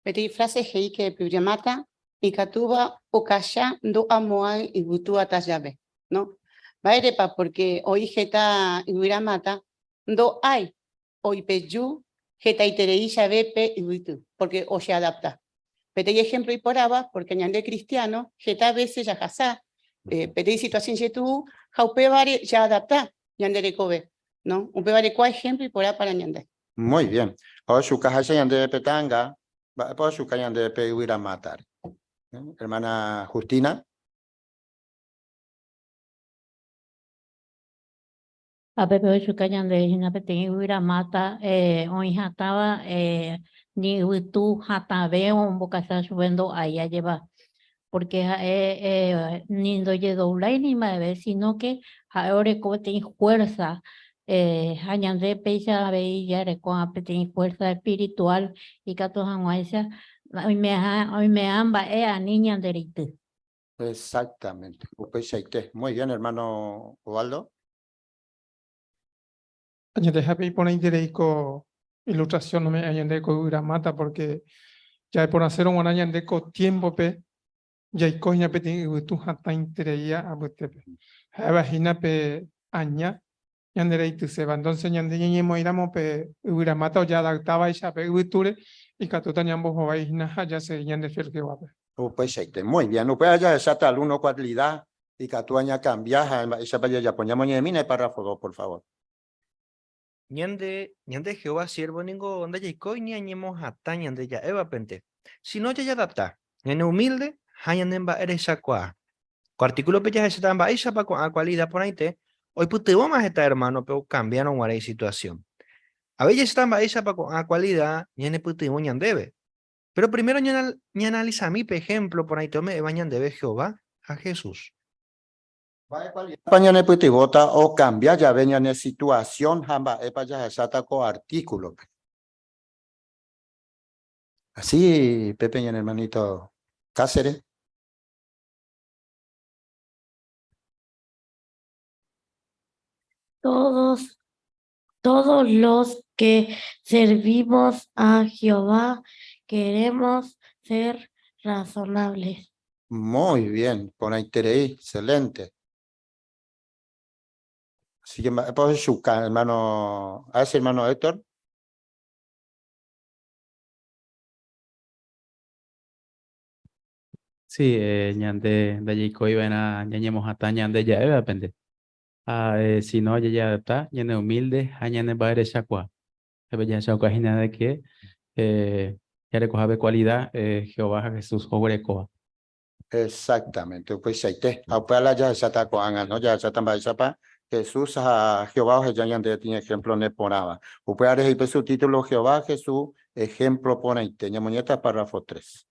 Peti frase hei que puriamata y catuba o kasha do amoai y butu atallave, ¿no? Vairepa porque hoy jeta y mata do hay hoy peyu jeta y terei bepe y butu porque o se adapta. Peti ejemplo y poraba porque añade cristiano jeta veces ya jasá peti situación yetu jaupe vare ya adapta ñandere kobe, ¿no? Un pevare cuál ejemplo y porá para ñande. Muy bien. O su caja se de petanga. Por su caña de pedir a matar. Hermana Justina. A pepe hoy su cañan de hina peteñi huira mata hoy jataba ni huitu jata veo un bocasa subiendo allá lleva porque ni doye doblay ni más sino que ahora como tiene fuerza hañan de peisa veía con tiene fuerza espiritual y que todos hoy me amba a niña derite. Exactamente. Muy bien, hermano Ovaldo. Añade happy pone intereico ilustración no me añade con gramata porque ya por hacer un añade con tiempo pe ya hay coña pe tiene tu hasta intereia a butepe. Habajina pe aña ñandere tu se va entonces ñande ñemo iramo pe gramata o ya adaptaba esa pe uture y catuta ñambo jováis na ya se ñande fiel que va pe. Muy bien. No puede allá exacta alguna cualidad y que tú aña cambias esa para ya ponemos ñemina el párrafo 2, por favor. Ñande Jehová siervo ningo onda ya ikoy ni añemos hata ñande ya eva pente. Si no ya adapta. Ñande humilde, hañanden ba eres aqua. Artículo pe ya se tamba esa pa con cualidad por ahí te. Hoy putebo más esta hermano pero cambiaron guaray situación. A veces tamba esa pa con cualidad ñande putebo ñandebe. Pero primero ña analiza mi pe ejemplo por ahí tome eva ñandebe Jehová a Jesús. Pañane putivota o cambia ya venía en situación hamba epa ya exacta con artículo. Así, Pepe y el hermanito Cáceres. Todos los que servimos a Jehová queremos ser razonables. Muy bien, por ahí Terei, excelente. Así que, pues, Shuka, hermano, a ese hermano Héctor. Sí, ñande da yiko iba na ñañemos hasta ñande ya depende. Si no ya está, ñande humilde, ñande baile chakwa. Ya chakwa hina de que ya recoja cualidad Jehová Jesús obrecoa. Exactamente, pues ahí te, aupela ya se está con no ya se está para Jesús a Jehová ya tiene ejemplo ne ponaba. Upea de su título Jehová Jesús, ejemplo pone y tenía muñeca párrafo 3.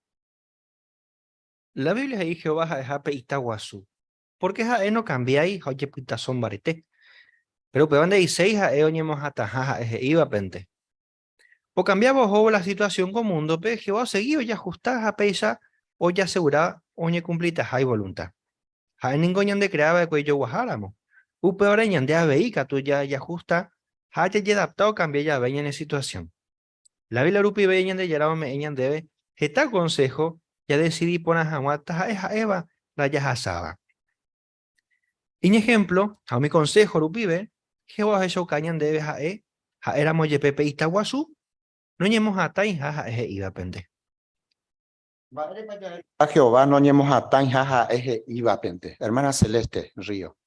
La Biblia ahí Jehová jape itaguazú. Porque no cambiáis, oye puta son barete. Pero peor de 16 oñemos hasta jaja iba pente. O cambiamos o la situación con mundo, pe Jehová seguido ya ajustás a pesa o ya asegura oñe cumplita hay voluntad. Ha ningoñan de creaba de cuello guajáramo. Peor de aveica tú ya ajusta, ha ya adaptado cambia ya veñan en situación. La Biblia rupi veñan de yaraba me eñan debe, está consejo, ya decidí poner jamuatas a Eva, la ya jasaba. En ejemplo, a mi consejo rupibe, Jehová hecho cañan debe ja éramos ye pepe itaguazú, no ñemos a tai jaja iba pende. A Jehová no ñemos a tan jaja eje iba pente. Hermana Celeste, Río.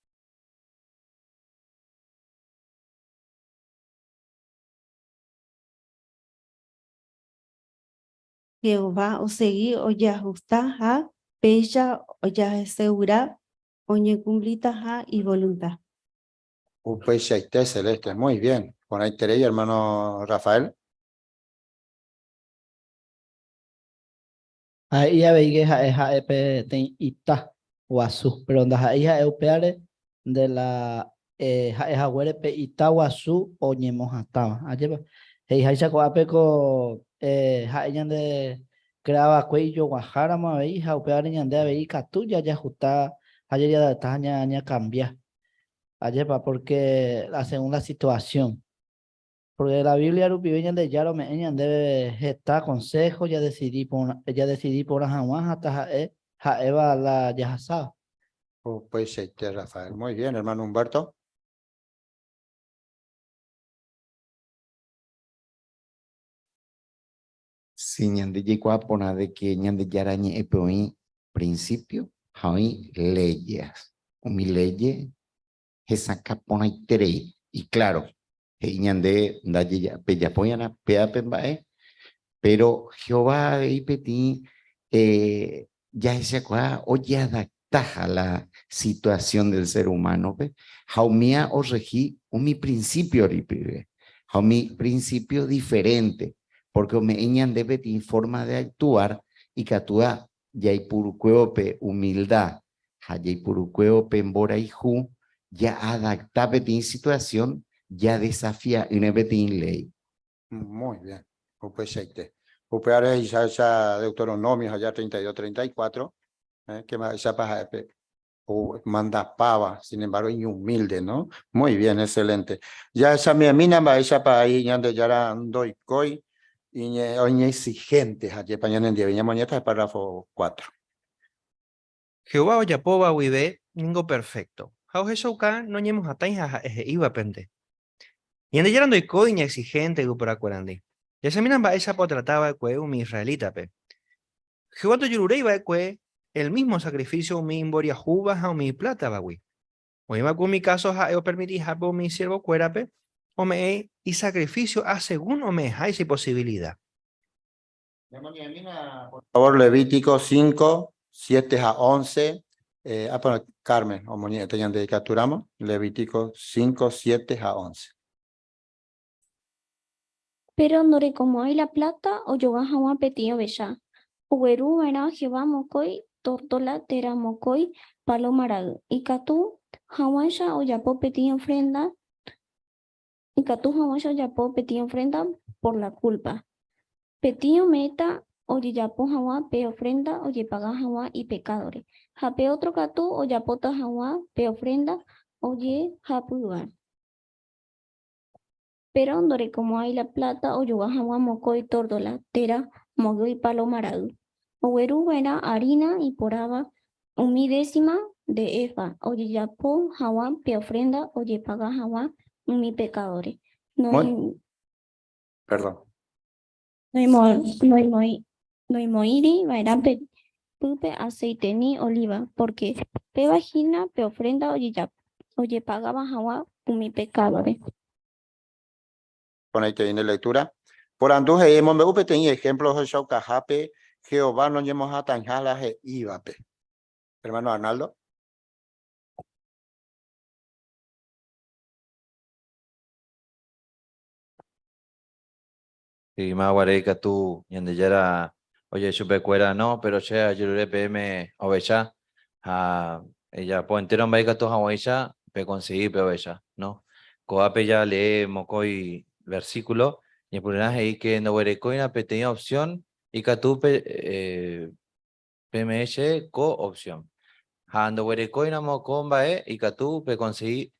Jehová o seguir o ya ajusta ha pecha o ya asegura o ñe cumplita ha y voluntad. Pues ahí te, Celeste, muy bien. Con ahí Terei, hermano Rafael. Ahí ya veis que ja epe ten ita guasu, pero onda ahí ja eupeare de la ja huere pe ita guasu o ñemos ataba. Ayer hey ja chaco apeco ja ellan de creaba cuello guajara ma veis ja eupeare ñan de veis catuya ya justa ayer ya está ña cambia. Ayer pa porque la segunda situación. Porque la Biblia rupibeña de Yaro me enseñan debe gestar consejo, ya decidí por jamás hasta Eva la Yahasá. Pues ahí te, Rafael. Muy bien, hermano Humberto. Si ñande llegó a poner de que ñande yarañe epeoí principio, hay leyes. O mi leye, esa capona y terei. Y claro, ñande da ya peyapoyana pea pembae, pero Jehová y peti ya esa cosa oye adapta a la situación del ser humano, ve. Jaumía o regí o mi principio ripive. Mi principio diferente, porque me enseñan de pedir forma de actuar y que actúa ya hay purucueope humildad, ya hay purucueope embora y ju, ya adapta pedir situación, ya desafía una pedir ley. Muy bien. Pues ahí te. Upeare ya Deuteronomio allá 32, 34. Que más ya para o manda pava, sin embargo, y humilde, ¿no? Muy bien, excelente. Ya esa mi mina va esa para ahí, ya de ya doy coi, y hoy exigente, allí para en día, viña moñeta, párrafo 4. Jehová oyapoba huide, ningo perfecto. Jao Jesouka no ñemos a tai jaja iba pende. Y ande yarando y coiña exigente para curandi. Ya se miran va esa po trataba de cue un israelita pe. Jehová to yururei va cue el mismo sacrificio mi imboria juba a mi plata va wi. O iba con mi caso ja yo permití ja po mi siervo cuerape o me y sacrificio a según o me hay posibilidad. Por favor, Levítico 5, 7 a 11. Bueno, Carmen, o moñeta, tenían de capturamos. Levítico 5, 7 a 11. Pero no como hay la plata o yo baja un apetito bella. Uberu era Jehová mokoi, tortola tera mokoi, palomarag. Y catu, hawasha o yapo petí ofrenda. Y catu hawasha yapo petí ofrenda por la culpa. Petí meta o yapo hawa pe ofrenda o ye paga hawa y pecadores. Jape otro catu o yapota hawa pe ofrenda o ye japuan. Pero donde como hay la plata o yo baja moco y tordola tera mogo y palomarado. Oweru vera harina y poraba un milésima de efa. Oye yapo hawa pe ofrenda, oye paga hawa mi pecadores. No Perdón. no moiri vairán pupe aceite ni oliva, porque pe vagina pe ofrenda oye pagaba hawa mi pecadores. Con ahí te viene lectura. Por anduje hemos me upe tenía ejemplos de Shaukajape, Jehová no llevamos a tanjala je ibape. Hermano Arnaldo. Y más guareca tú, yende yara, oye, chupe cuera, no, pero che, ayurure PM ovecha, ella, pues entero en baica tu hawaisha, pe conseguir pe ovecha, ¿no? Coape ya lee mocoi versículo, y por ahí que no huerecoina pe tenía opción, y que tú PMH co opción. Ando huerecoina mocomba y que tú pe conseguir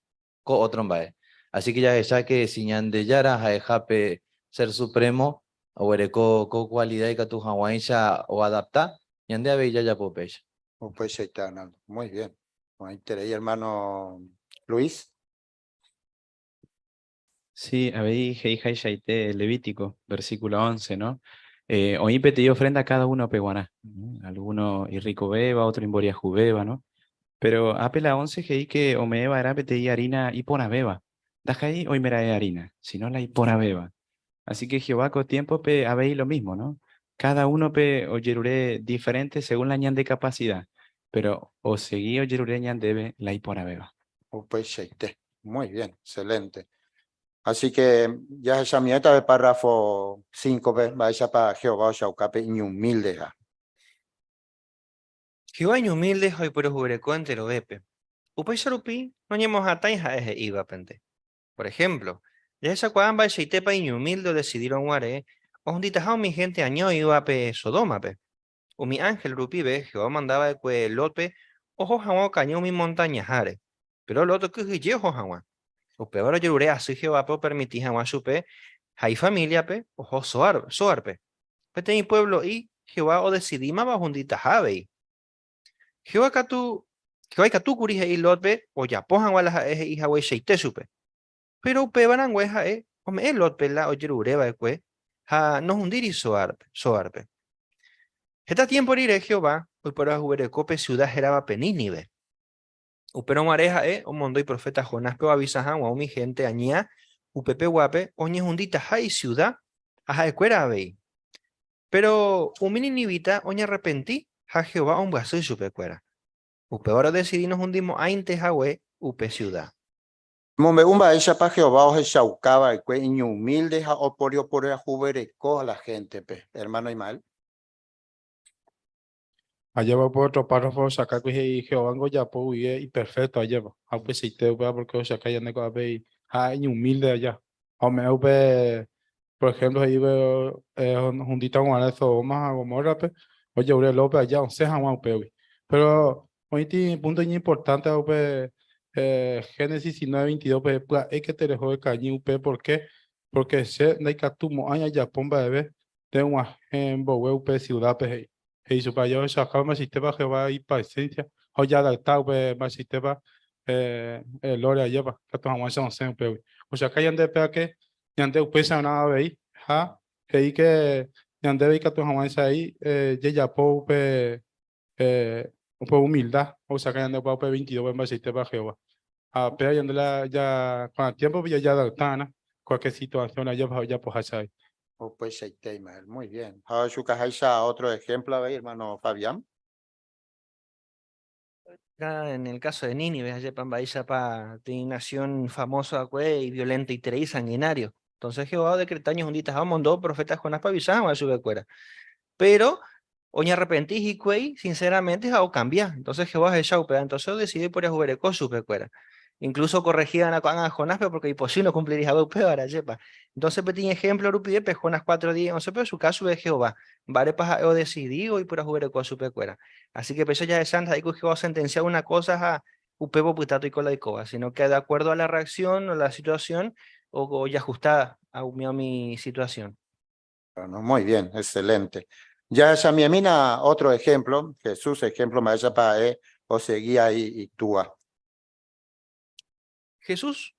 co otro bae. Así que ya que si ñande yara, jape ser supremo, o ereco co cualidad y que tu hawaisha o adapta, ñande ave ya popecha. Pues ahí está, Arnaldo. Muy bien. Con ahí te leí, hermano Luis. Sí, habéis Heijai Shaite, Levítico, versículo 11, ¿no? Oí te ofrenda a cada uno peguaná. Alguno irrico beba, otro imboria jubeba, ¿no? Pero apela 11 que que omeba era peti harina y pona beba. Dajai hoy mera harina, si no la ipona beba. Así que Jehová con tiempo pe habéis lo mismo, ¿no? Cada uno pe oyerure diferente según la ñan de capacidad. Pero o seguí oyerure ñan debe la ipona beba. Pues ahí está. Muy bien, excelente. Así que ya esa mieta de párrafo 5 va esa para Jehová Shaukape y humilde. Jehová y humilde hoy por jubereco entero bepe. Upay sharupi, no ñemos a taija eje iba pente. Por ejemplo, ya esa cuamba y sheitepa y humilde decidieron guare, ondita mi gente año iba pe Sodoma pe. O mi ángel rupibe, Jehová mandaba de que lope, ojo jawa cañó mi montaña jare. Pero lo otro que je ojo jawa. O peor yo uré así Jehová pe permití jawa supe, hay familia pe, ojo soar pe. Pete mi pueblo y Jehová o decidí ma bajundita jave. Jehová katu kurije y lotpe, o ya pojan wala eje y jawe sheite supe. Pero pe banan weja o me lotpe la o yerureba de que, ha no hundiri soarpe. Esta tiempo iré Jehová, hoy por jugar cope ciudad geraba penínive. Upero mareja o mondo y profeta Jonás pero avisajan o mi gente añía, upepe guape, oñe hundita hay ciudad, aja ecuera vei. Pero umini nivita oñe arrepentí, ja Jehová un vaso y supecuera. Upe ahora decidimos hundimos a intejahue, upe ciudad. Mombeumba esa para Jehová o Shaukaba y que humilde ja oporio por el jubereco a la gente, hermano Imael. Allá va por otro párrafo, saca que Jehová ya po y perfecto allá va. Aunque si te vea porque o saca ya neko abe hay humilde allá. O me ube, por ejemplo, ahí veo juntita con eso más a Gomorra pe. Oye, ure López allá, on se jamás upe. Pero hoy tiene punto importante upe Génesis 19:22 pe es que te dejó de cañi upe ¿por qué? Porque se de catumo aña ya pomba de ver de un en bowe upe ciudad pe. Y su payo sacaba más sistema que va y paciencia. O ya adaptado más sistema lore allá va. Que tu jamás no sé pe. O sea que yande pe que yande upesa nada ve ha que yande ve que tu jamás ahí ya po pe un poco humildad. O sea que yande po pe 22 más sistema que va. A pe yande la ya con el tiempo ya adaptana cualquier situación allá va ya pues ahí. Pues ahí está, Imael. Muy bien. Ahora otro ejemplo, a ver, hermano Fabián. En el caso de Nínive, allá pa de nación famosa y violenta y sanguinario. Entonces Jehová decretó años hunditas a mandó profetas Jonás para avisar a su becuera. Pero, oña arrepentís y cuey, sinceramente, a cambiar. Entonces Jehová es Shaupe, entonces decidí por juberecó su becuera. Incluso corregían a Jonás porque imposible cumplir a ahora yepa. Entonces petit ejemplo rupide pe Jonás 4:10, 11 pero su caso es Jehová. Vale para o decidido y por juberecó su becuera. Así que eso ya es santa y que Jehová sentencia una cosa a upebo putato y cola y coba, sino que de acuerdo a la reacción o la situación o ya ajustada a mi situación. Bueno, muy bien, excelente. Ya Shamiamina, otro ejemplo, Jesús, ejemplo, Maesha Pae, o seguía y túa. Jesús,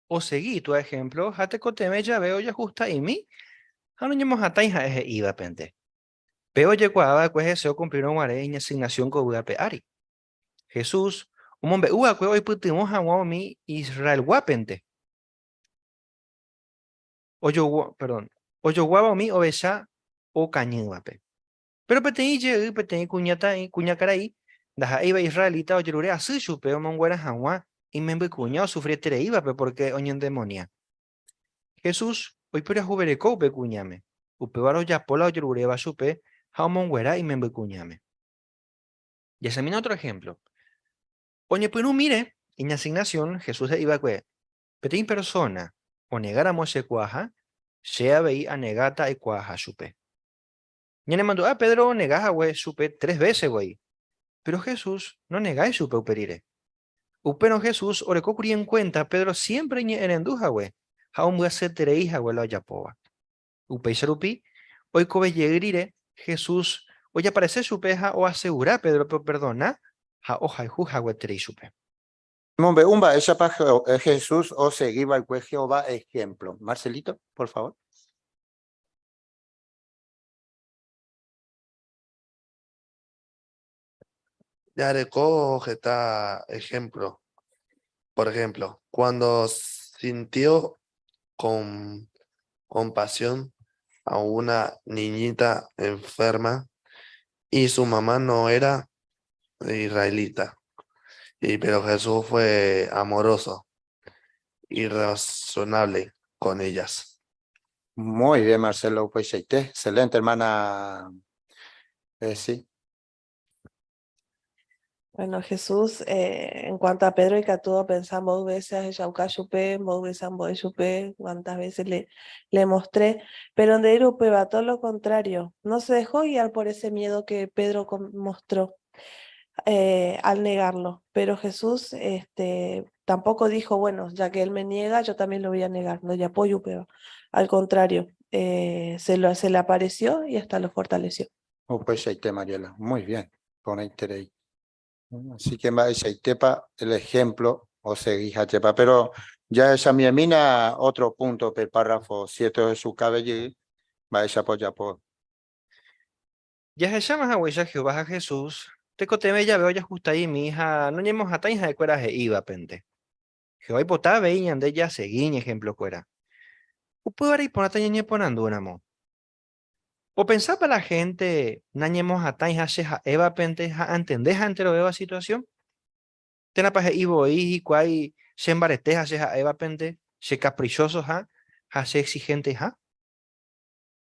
o seguí tu ejemplo, hate koteme ya veo ya justa y mi, anonyemos ataija eje iba pente. Pero ye cuava pues deseo cumplir una areña asignación con UAP Ari. Jesús, un hombre ua que hoy putimos a mi Israel guapente. Perdón, oyo guava mi oveja o cañuape. Pero petei cuñata y cuñacarai, daja iba israelita o yerure así chupe o monguera jawa y me cuña o sufrí tereiba porque oñen demonia. Jesús, hoy pero jubereco pe cuñame. Upe varo ya pola o yerure va chupe, ja o monguera y me cuñame. Y examina otro ejemplo. Oye, pues no mire, en asignación Jesús iba a que petei persona o negara mose cuaja, sea veí a negata y cuaja chupe. Y le mandó a Pedro negaja güey supe 3 veces güey. Pero Jesús no negáis supe uperire. Upero Jesús oreco curí en cuenta Pedro siempre en enduja güey. Aún voy a ser tereija güey la yapoa. Upei sarupi, hoy cobe llegrire Jesús, hoy aparece supeja o asegura Pedro pero perdona, ja oja y juja güey terei supe. Mombe, umba, esa pa Jesús, o seguía el cue Jehová, ejemplo. Marcelito, por favor. Yareco está ejemplo. Por ejemplo, cuando sintió con compasión a una niñita enferma y su mamá no era israelita, pero Jesús fue amoroso y razonable con ellas. Muy bien, Marcelo, pues excelente, hermana. Sí. Bueno, Jesús, en cuanto a Pedro y Catudo, pensamos 2 veces en Yauca Chupé, 2 veces en Boy Chupé, cuántas veces le mostré, pero en Deirupe va todo lo contrario, no se dejó guiar por ese miedo que Pedro mostró al negarlo, pero Jesús tampoco dijo, bueno, ya que él me niega, yo también lo voy a negar, no ya apoyo, pero al contrario, se le apareció y hasta lo fortaleció. Oh, pues Mariela, muy bien, con ahí. Así que va tepa el ejemplo o seguir tepa, pero ya esa mi mina otro punto per párrafo 7 de su cabello va esa ya por. Ya se llama a ya Jehová a Jesús, te coteme ya veo ya justa ahí mi hija, no ñemos a tainja de cuera je iba pente. Jehová y potá veían de ella seguín ejemplo cuera. Upuedo ahora y ponata ñeñe ponando un amo. O pensaba la gente, nañemos a tainja seja eva pente, ja entendeja entero eva situación. Tena paje ibo y cuai se embareteja seja eva pente, se caprichoso ja se exigente ja.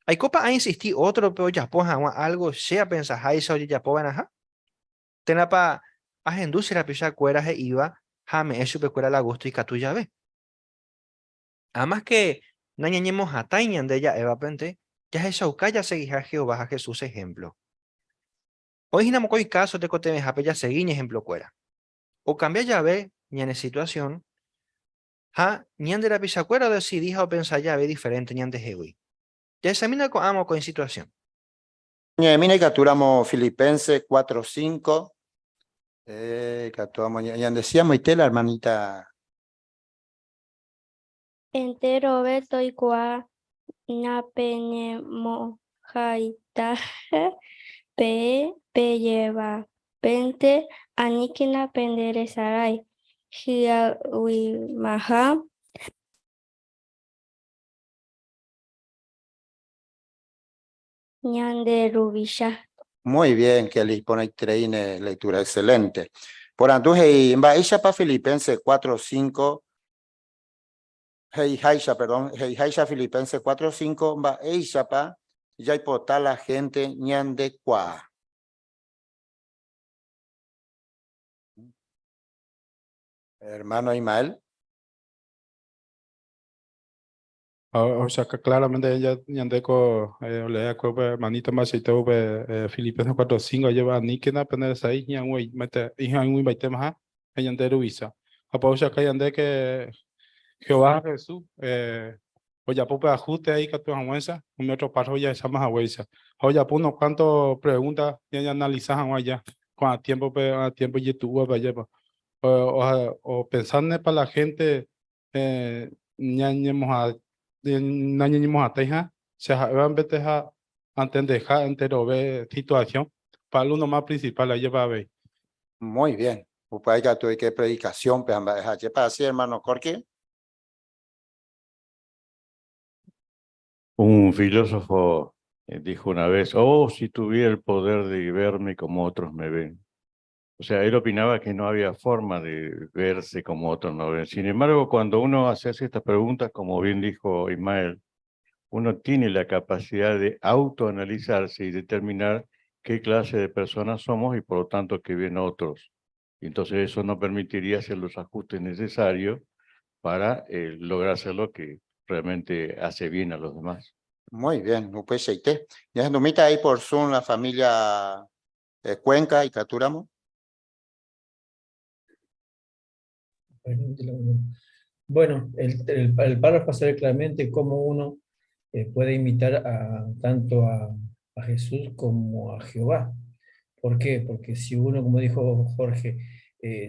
Hay copa a insistir otro pero ya poja algo sea pensa ja esa oye ya poban ja. Tena pa agenduce la pisa cuera je iba, ja me eso pe cuera la gusto y catu ya ve. Además que nañemos a tañan de ella eva pente, ya es ya seguir a Jehová a Jesús ejemplo. Hoy no hay caso de que te deja ya seguir ejemplo cuera. O cambia ya ve ni en situación, ha ni de la pisa cuera de si dijo o pensa ya ve diferente ni antes hewi. Ya examina con amo con situación. Mina y capturamos Filipenses 4:5. Capturamos ya decíamos y tela hermanita. Entero beto y cua na pene mojaita pe lleva pente anikina pendere sarai hia maha ñande rubisha. Muy bien, Kelly, pone treine lectura excelente. Por entonces, va ella para Filipenses 4:5. Hey, Haisha, perdón, Hey, Haisha Filipenses 4:5, va ella para ya hipota la gente ñande qua. Hermano Ismael. O sea que claramente ella ñandeko lea kobe manita más y tobe Filipenses 4:5 lleva ni que na pener sai ñangui mete hija muy baite más ella de Luisa. O sea que yande que Jehová Jesús ya pues ajuste ahí que tu aguanza, un otro paso ya esa más aguanza. Ya pues unos cuantos preguntas ya analizan allá, con a tiempo y tu web allá, o pensando para la gente, ñañemos a teja, se van a ver antes de dejar entero ver situación, para uno más principal allá va a ver. Muy bien. Upay que tuve que predicación, pero para así, hermano Corky. Un filósofo dijo una vez, oh, si tuviera el poder de verme como otros me ven. O sea, él opinaba que no había forma de verse como otros no ven. Sin embargo, cuando uno hace estas preguntas, como bien dijo Ismael, uno tiene la capacidad de autoanalizarse y determinar qué clase de personas somos y por lo tanto qué ven otros. Y entonces eso nos permitiría hacer los ajustes necesarios para lograr hacer lo que realmente hace bien a los demás. Muy bien, Upay Seite. Ya no mita ahí por Zoom la familia Cuenca y Catúramo. Bueno, el párrafo se ve claramente cómo uno puede imitar tanto a Jesús como a Jehová. ¿Por qué? Porque si uno, como dijo Jorge,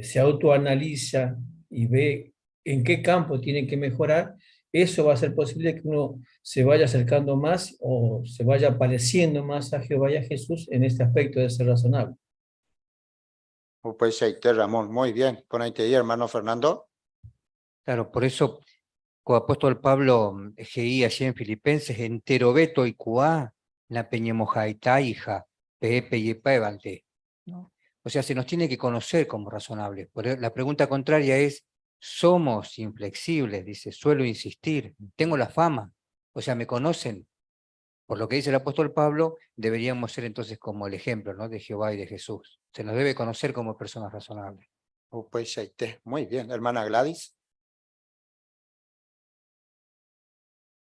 se autoanaliza y ve en qué campo tiene que mejorar, eso va a ser posible que uno se vaya acercando más o se vaya pareciendo más a Jehová y a Jesús en este aspecto de ser razonable. Upay Seite, Ramón. Muy bien. Ponete ahí, hermano Fernando. Claro, por eso, como apóstol Pablo, allí en Filipenses, entero beto y cuá, la peñemojaita hija, pepe y evante, ¿no? O sea, se nos tiene que conocer como razonables. La pregunta contraria es, ¿somos inflexibles? Dice, suelo insistir, tengo la fama, o sea, me conocen. Por lo que dice el apóstol Pablo, deberíamos ser entonces como el ejemplo, ¿no?, de Jehová y de Jesús. Se nos debe conocer como personas razonables. Upay Seite. Muy bien, hermana Gladys.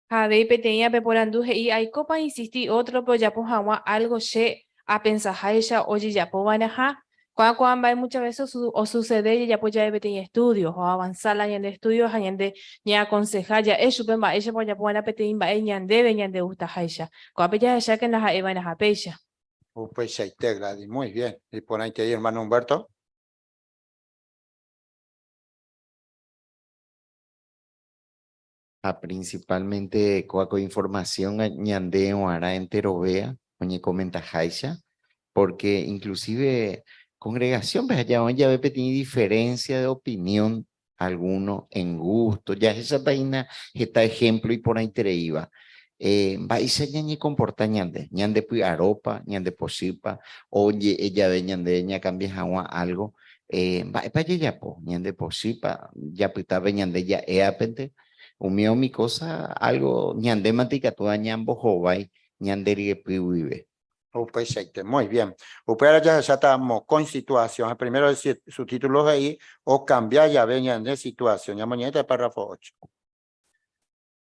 Jade peteña peporanduje y hay copa insisti otro pero ya pues agua algo che a pensar ella oye ya pues van a cuando hay muchas veces o sucede y ya pues ya peteña estudios o avanzar la de estudios añade ya aconsejar ya eso pues va ella pues ya pues van a peteña va ella debe ya de gusta ella cuando ya ya que las van a pecha. Upay Seite, Gladys. Muy bien. Y ponete ahí, hermano Humberto. Principalmente coaco información ñande o ara entero vea, oñe comenta jaisha, porque inclusive congregación, pues allá ya ve tiene diferencia de opinión alguno en gusto, ya esa vaina está ejemplo y por ahí te iba. Vaisa ñañe comporta ñande pues aropa, ñande posipa, oye ella ve ñande ña cambia agua algo, va ya po, ñande posipa, ya pues está ñande ya eapente. Umio mi cosa, algo, ñande matica toda ñambo jovai, ñanderi que vive. Upay Seite. Muy bien. Upay ya estamos con situación. Primero decir su título ahí o cambiar ya venían de situación. Ya mañana párrafo 8.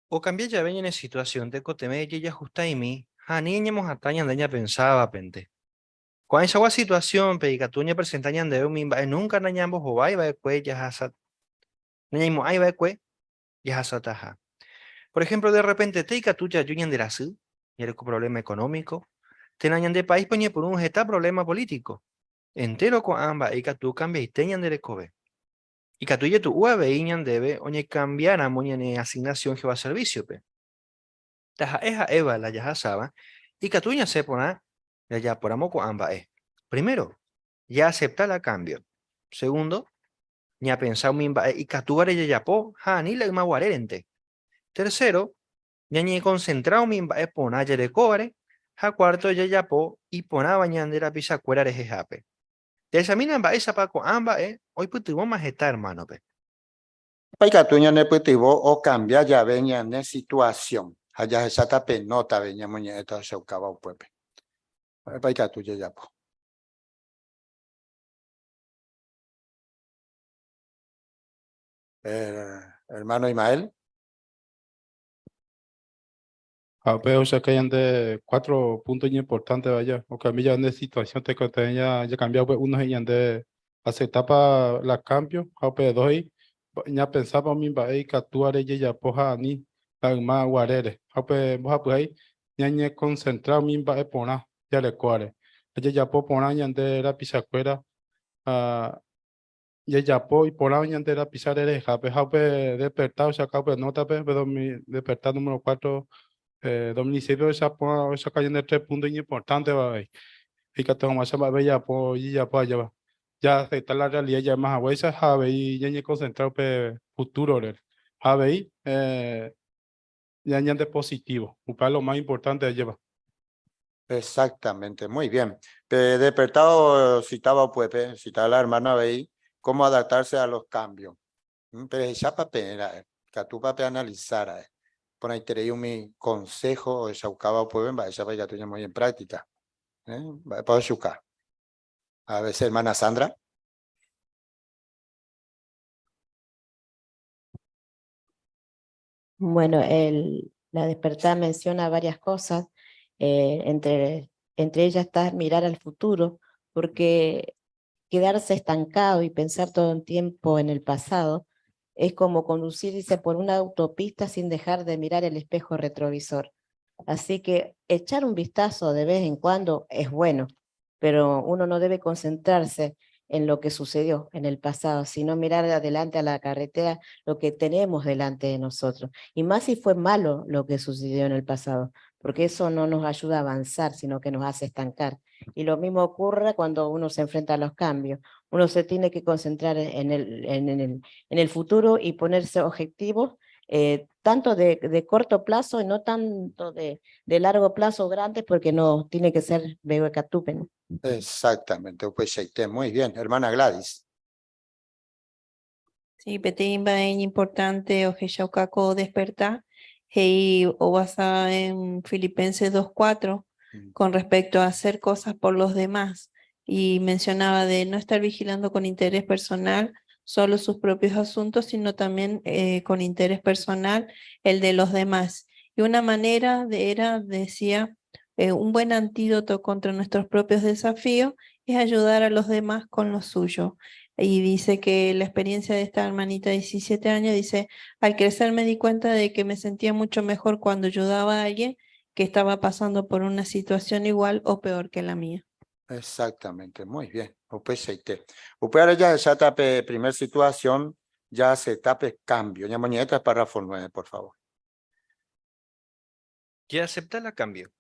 O cambiar ya ven en situación de coteme y ya justa y mi, a niñamos atañan de ella pensaba pente. Cuando esa situación, pedicatuña presentañan de un nunca nañambos o va cue ya hasat. Nañamo ahí va cue ya hasataja. Por ejemplo, de repente te catuya yuñan de la su, y el problema económico, te nañan de país poñe por un jeta problema político. Entero con ambas y catu cambia y teñan de recobe. Y catuye tu uave iñan debe oñe cambiar a moñane asignación que va a servicio pe. Taja eja eva la ya saba y catuña se pona ya por amo con ambas Primero, ya acepta la cambio. Segundo, ya pensado mimba y catuare ya po, ha ni la maguarente. Tercero, ya ni concentrado mimba pona ya de cobre, ha cuarto ya po y pona bañandera pisa cuera de jejape. De esa mina va esa pa con ambas hoy putuvo más está hermano pe. Paicatuña neputivo o cambiar ya venían de situación. Allá esa tape nota venía muñeca se acaba un pueblo. Paicatuña ya po. Hermano Ismael. Pero o sea que hayan de 4 puntos importantes, vaya, o cambia de situación, te ya cambiado pues unos y de aceptar para la cambio, pero dos y ya pensaba mi va y captuar ella ya poja ni ma guarere hape boha ahí ñañe concentrado mi ba pona ya le cuare ella ya po pona ñande la pisacuera ya ya po y pona ñande la pisarere hape despertado saca pues nota pero mi despertar número 4 domicilio esa cayendo de 3 puntos importantes va ahí y que tengo más va ya po y ya po allá va ya aceptar la realidad ya más a veces habe y ñañe concentrado pe futuro habe y añade positivo, buscar lo más importante de llevar. Exactamente, muy bien. Despertado citaba pues, citaba la hermana Bey, cómo adaptarse a los cambios. Pero ya para que tú para analizar, por ahí te mi consejo, esa buscaba pues, esa para que tú muy en práctica. Para buscar. A veces, hermana Sandra. Bueno, la despertar menciona varias cosas, entre ellas está mirar al futuro, porque quedarse estancado y pensar todo el tiempo en el pasado es como conducirse por una autopista sin dejar de mirar el espejo retrovisor. Así que echar un vistazo de vez en cuando es bueno, pero uno no debe concentrarse en lo que sucedió en el pasado, sino mirar adelante a la carretera lo que tenemos delante de nosotros. Y más si fue malo lo que sucedió en el pasado, porque eso no nos ayuda a avanzar, sino que nos hace estancar. Y lo mismo ocurre cuando uno se enfrenta a los cambios. Uno se tiene que concentrar en el futuro y ponerse objetivos, tanto de corto plazo y no tanto de largo plazo grandes, porque no tiene que ser behuecatupen. Exactamente, pues muy bien. Hermana Gladys. Sí, petimba es importante o que despertar y o basa en Filipenses 2:4 con respecto a hacer cosas por los demás y mencionaba de no estar vigilando con interés personal solo sus propios asuntos, sino también con interés personal el de los demás. Y una manera decía, un buen antídoto contra nuestros propios desafíos es ayudar a los demás con lo suyo. Y dice que la experiencia de esta hermanita de 17 años, dice, al crecer me di cuenta de que me sentía mucho mejor cuando ayudaba a alguien que estaba pasando por una situación igual o peor que la mía. Exactamente, muy bien. Pues ahora ya tape primera situación, ya se tape cambio. Ya mañana párrafo 9, por favor. Que acepta la cambio.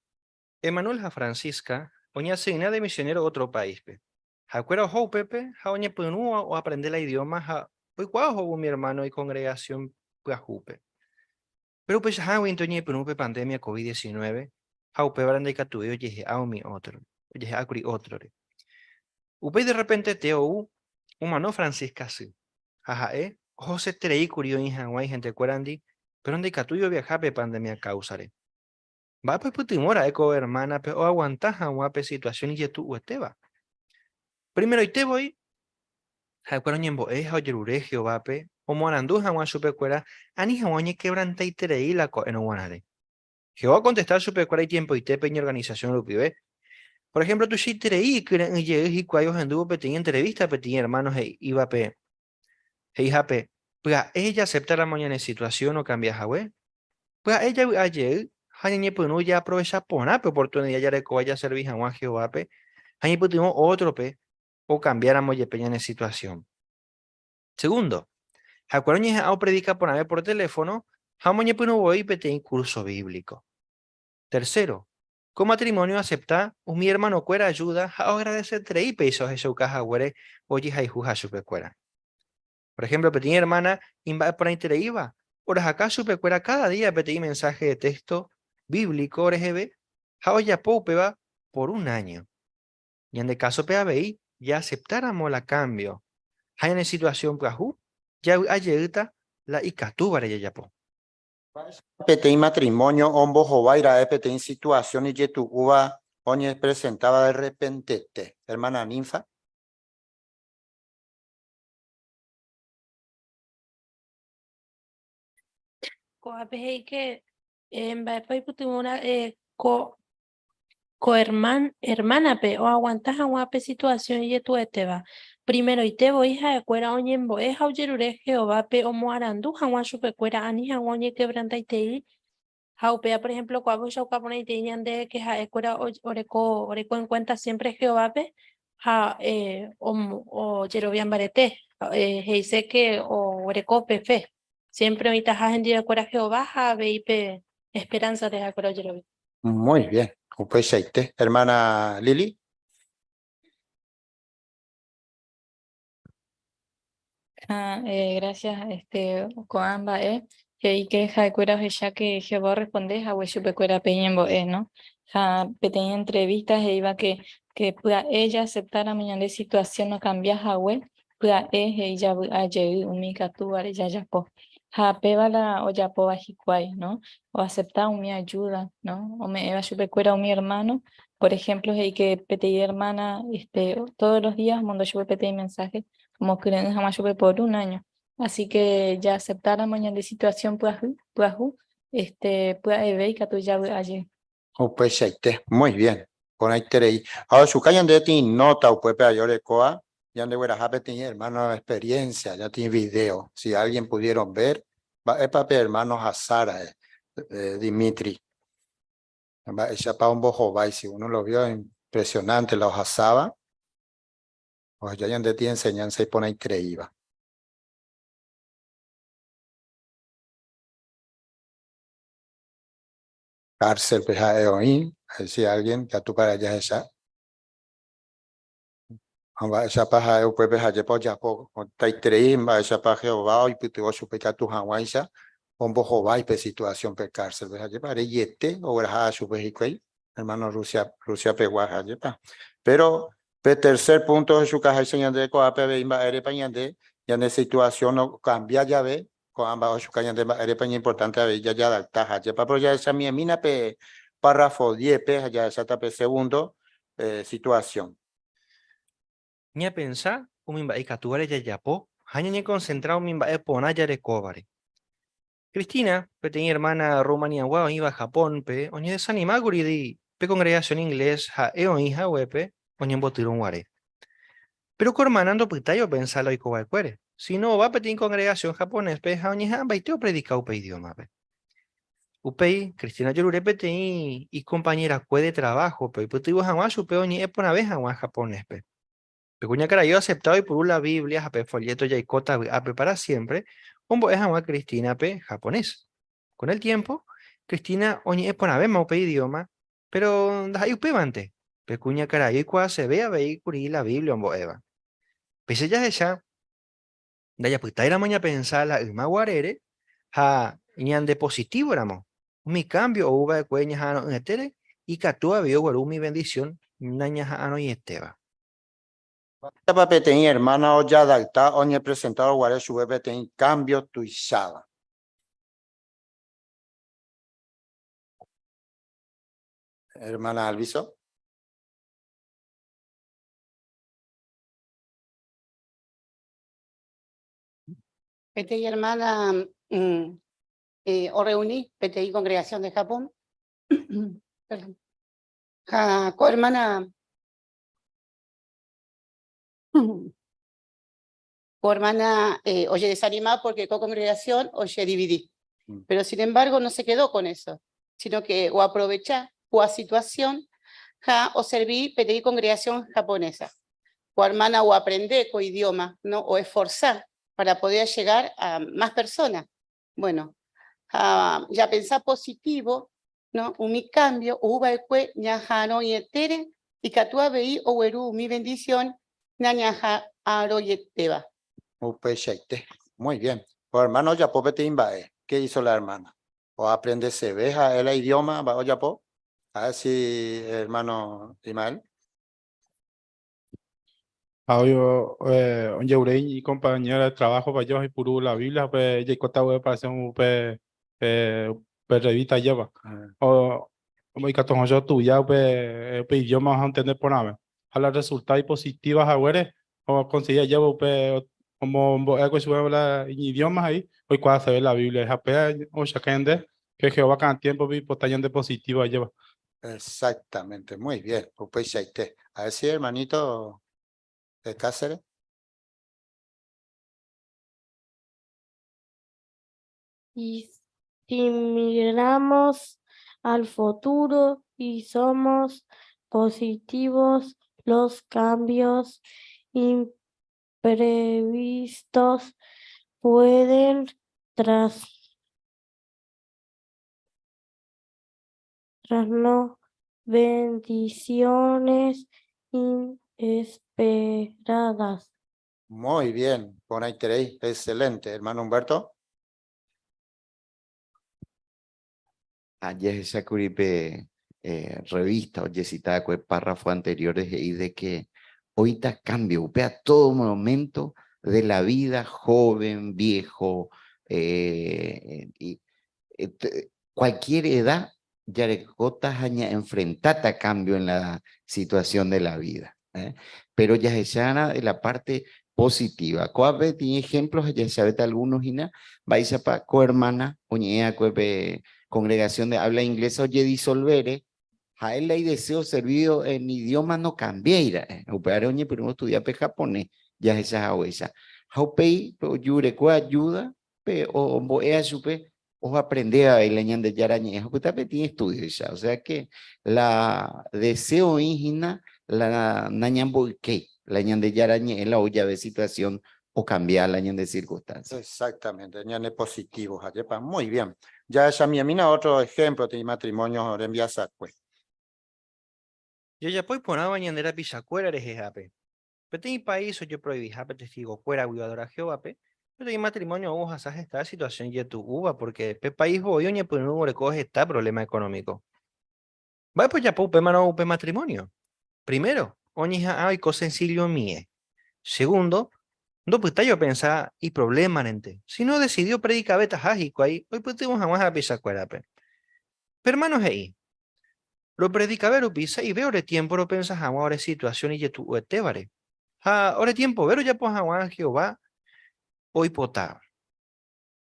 Emanuel a Francisca, oña asigna de misionero a otro país. Jacuera ho pepe, ja oña punúa o aprender la idioma, ja pues cuajo mi hermano y congregación puajupe. Pero pues ja wintoñe punupe pandemia COVID-19, ja upe brande catuyo yeje a mi otro, yeje acuri otro. Upe de repente teo humano Francisca sí. Jaja José Terei curio en Hawái gente cuerandi, pero donde catuyo viajape pandemia causare. Va pues putimora eco hermana pe o aguanta guape situación y tu ueteba. Primero y te voy ha cuero yerure Jehová pe o morandu jawa supe cuera ani jawañe quebranta y terei la co en guanare. Jehová contestar supe cuera y tiempo y te peña organización lo pibe. Por ejemplo, tu si terei que en llegues y cuayos anduvo peteña entrevista peteña hermanos e iba pe. E hija pe. Pues ella acepta la mañana situación o cambia jawe. Pues ella ayer Hañe pues ya aprovecha pona pe oportunidad ya de vaya servir a Jehová pe. Hañe pues otro pe o cambiáramos de peña en situación. Segundo, Jacuaroñe a predica por teléfono, Hamoñe pues voy pe te curso bíblico. Tercero, con matrimonio acepta mi hermano cuera ayuda a agradecer 3 pesos a su caja güere oye jaijuja su pecuera. Por ejemplo, pequeña hermana inva por ahí te iba. Ahora acá su pecuera cada día petí mensaje de texto bíblico RGB, ya va por 1 año. Y en el caso PABI, ya aceptáramos la cambio. Hay una situación PAJU, ya ayerta la icatú para ya po. Petei matrimonio, ombo jovaira, petei situación y tu uva, oñe presentaba de repente. Hermana Ninfa. Coapehei que en Baipay putimuna hermana pe o aguantas a guape situación y tu eteba. Primero y te voy a cuera oñe boe haujerure Jehová pe omo arandu hawa chupe cuera ani hawa oñe quebranta y te haupea, por ejemplo, cuando ya pone y te de que ha cuera oreco en cuenta siempre Jehová pe ha o Jerobian barete dice que o oreco pefe siempre ahorita ha hendido cuera Jehová ha veipe esperanza de ha cuera Jerobian. Muy bien. Pues hermana Lili. Gracias, Coamba, que Jacuera ya que Jehová responde a Hueshupecuera Peñembo, ¿no? Ja, pequeña entrevistas e iba que pueda ella aceptar a mañana de situación no cambia Jahue, pueda ella a llegar un micatu a ella ya po. Ja, peba la o ya po bajicuay, ¿no? O aceptar mi ayuda, ¿no? O me eva chupecuera o mi hermano, por ejemplo, hay que pedir hermana, todos los días, mundo yo pedir mensaje como que jamás yo por un año. Así que ya aceptar la mañana de situación pueda ver y que tú ya allí. Pues muy bien. Con ahí terei. Ahora su cañan de ti nota o puede ayore coa. Ya de fuera hape tiene hermano experiencia, ya tiene video. Si alguien pudieron ver, va es papel hermanos a Sara, Dimitri. Va ella pa un bojo va y si uno lo vio impresionante, los asaba. Pues ya de ti enseñanza y pone ahí creíba. Cárcel, pues a Eoín, si alguien, ya tú para allá esa. Va esa paja, eu puede hacer por ya por taitreim, va esa paja Jehová y puto su peca tu hawaisa, un bojo va y pe situación pe cárcel, pues allá para yete o graja su pejiquei, hermano Rusia peguaja allá pa. Pero pe tercer punto de su caja señal de coape ve imba ere pañande, ya en situación no cambia ya ve, con ambas su caña de ere paña importante a ver ya adapta allá pa, pero ya esa mi mina pe párrafo 10 pe allá esa pe segundo situación. Ni a pensar, un mimba y catuare ya yapo, haña concentrado mimba e ponaya de cobare. Cristina, que tenía hermana Rumania guau, iba a Japón, pe, oñe desanimaguri di, pe congregación inglés, ha eo hija wepe, oñe botirun guare. Pero con hermanando pitayo pensalo y cobalcuere. Si no, va a pedir congregación japonés, pe, ha oñe ha baiteo predicado pe idioma, pe. Upei, Cristina Yorure pe y compañera cue de trabajo, pe, pues tuvo hamashu, pe, oñe epona vez hamas japonés, pe. Pecuña cara yo aceptado y por la Biblia, ape folleto y cota ape para siempre, un es a Cristina pe japonés. Con el tiempo, Cristina oñe es pona vema pe idioma, pero da hay upevante. Pecuña cara y cua se ve a veículo la Biblia un eva. Pese ya ella, da ya pues taira maña pensar la ilma guarere, ha ñan de positivo éramos. Mi cambio o uva de cueñas ano en etere, y catúa vio guaru mi bendición, nañas ano y esteba. Pape tenía hermana o ya adalta o ni presentado guare su bebé ten cambio tu isaba. Hermana Alviso. PTI hermana o reuní PTI Congregación de Japón. Perdón. Hermana hermana oye desanimada porque congregación oye dividí. Pero sin embargo no se quedó con eso, sino que o aprovechar o a situación o serví PTI Congregación Japonesa. O hermana o aprender con idioma, ¿no? O esforzar para poder llegar a más personas. Bueno, ya pensar positivo, ¿no? Mi cambio, uva el ñajano y etere, y catua veí o weru mi bendición, ñañaja aro y eteba. Muy bien. O hermano Yapo Betimbae, ¿qué hizo la hermana? O aprende se veja el idioma, va o Yapo. A ver si hermano Imael. Yo, y compañera de trabajo para yo y por la Biblia, pues ya conta web para hacer un revista lleva. O muy catón yo tu ya pues idioma vamos a entender por nada. A los resultados positivos a ver o conseguir llevo pues como algo se habla en idiomas ahí, hoy cuando se ve la Biblia, es apenas o shakende que Jehová cada tiempo vi por de positivo lleva. Exactamente, muy bien. Pues a ver si hermanito de Cáceres. Y si miramos al futuro y somos positivos, los cambios imprevistos pueden trasnos bendiciones inesperadas. Muy bien, por ahí tenéis. Excelente, hermano Humberto. Ayer esa curipe revista, oye, citaba con párrafos anteriores y de que ahorita cambio, a todo momento de la vida, joven, viejo, cualquier edad, ya le cotas enfrentate a cambio en la situación de la vida. Pero ya se llama de la parte positiva. ¿Cuál tiene ejemplos? Ya sabes algunos y nada. Vais a pa hermana, oñea, congregación de habla inglesa, oye, disolvere. A él hay deseo servido en idioma no cambiera. Operar oñe, pero no estudia pe japonés. Ya esa huella. Haupei, pero yure, ayuda, o boea supe o aprender a bailar de yaraña, es que tiene estudios ya, o sea que la deseo ígina, la nañambo que la ñan de yaraña es la olla de situación o cambiar la ñan de circunstancias. Exactamente, ñane positivos, ayepa. Muy bien. Ya ella mi amina otro ejemplo de matrimonio en Viasacue. Yo ya puedo poner bañandera pisacuera eres jape. Pero en mi país yo prohibí jape testigo cuera guiadora Jehová pe. Pero en matrimonio hubo hasaje esta situación y tu uva porque pe país hoy ñe pues no recoge este problema económico. Va pues ya pe mano pe matrimonio. Primero, oñija hay cosa sencillo mie. Segundo, no pues yo pensaba y problema nente. Si no decidió predicar betas ágico ahí, hoy pues tenemos jamás a pisacuera pe. Pero hermanos ahí. Lo predicavero pisa y veo de tiempo lo pensas ahora situación y tu etébare. Ahora tiempo, vero ya pues a Jehová hoy potable.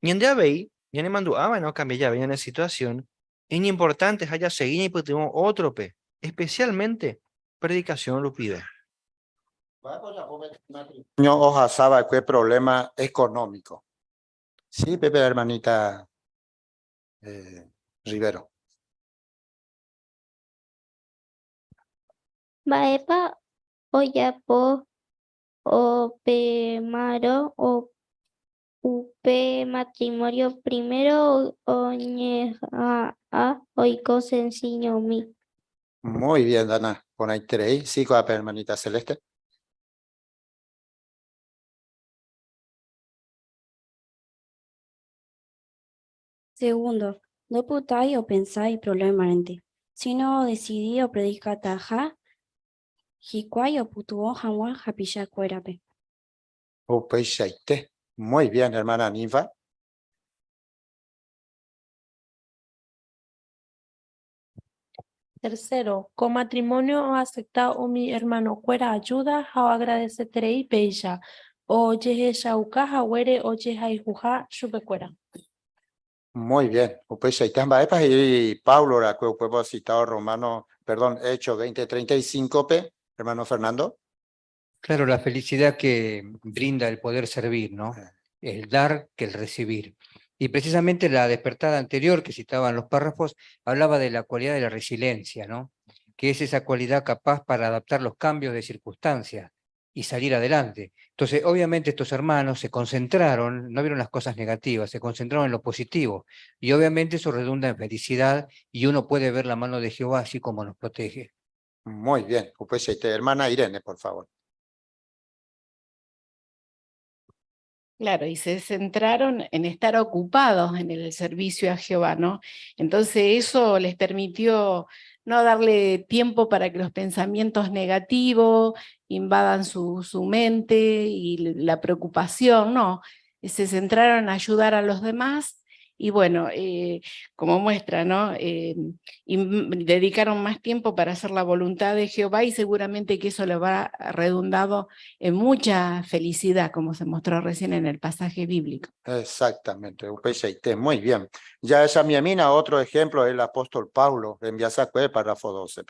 Y en día veí, ya le mandó no cambia ya en la situación. Es importante haya seguido y pues tenemos otro pe, especialmente predicación lo pide. No hoja sabe qué problema económico. Sí, Pepe, hermanita Rivero. Baepa oyapo opemaro o upe matrimonio primero oñeja a oiko sencillo mi. Muy bien, Dana. Con ahí tenéis. Sí, con la hermanita Celeste. Segundo, no putáis o pensáis problemamente, sino decidí o predicar taja, jicuay o putuo jamás japilla cuerape. Upe shaite. Muy bien, hermana Ninfa. Tercero, con matrimonio acepta o mi hermano cuera ayuda o agradeceré peya o yehe shauka huere o yehe juja chupecuera. Muy bien. Upe shaite. Baepa y Pablo, la que puedo citar Romano, perdón, Hechos 20:35, P. Hermano Fernando. Claro, la felicidad que brinda el poder servir, ¿no? El dar que el recibir. Y precisamente la despertada anterior que citaban los párrafos hablaba de la cualidad de la resiliencia, ¿no? Que es esa cualidad capaz para adaptar los cambios de circunstancias y salir adelante. Entonces, obviamente estos hermanos se concentraron, no vieron las cosas negativas, se concentraron en lo positivo. Y obviamente eso redunda en felicidad y uno puede ver la mano de Jehová así como nos protege. Muy bien. Upe shaite. Hermana Irene, por favor. Claro, y se centraron en estar ocupados en el servicio a Jehová, ¿no? Entonces eso les permitió no darle tiempo para que los pensamientos negativos invadan su mente y la preocupación, no. Se centraron en ayudar a los demás y bueno, como muestra, ¿no? Dedicaron más tiempo para hacer la voluntad de Jehová y seguramente que eso le va redundado en mucha felicidad, como se mostró recién en el pasaje bíblico. Exactamente, UPCIT, muy bien. Ya esa mi amina, otro ejemplo es el apóstol Pablo, en Viasacue, párrafo 12.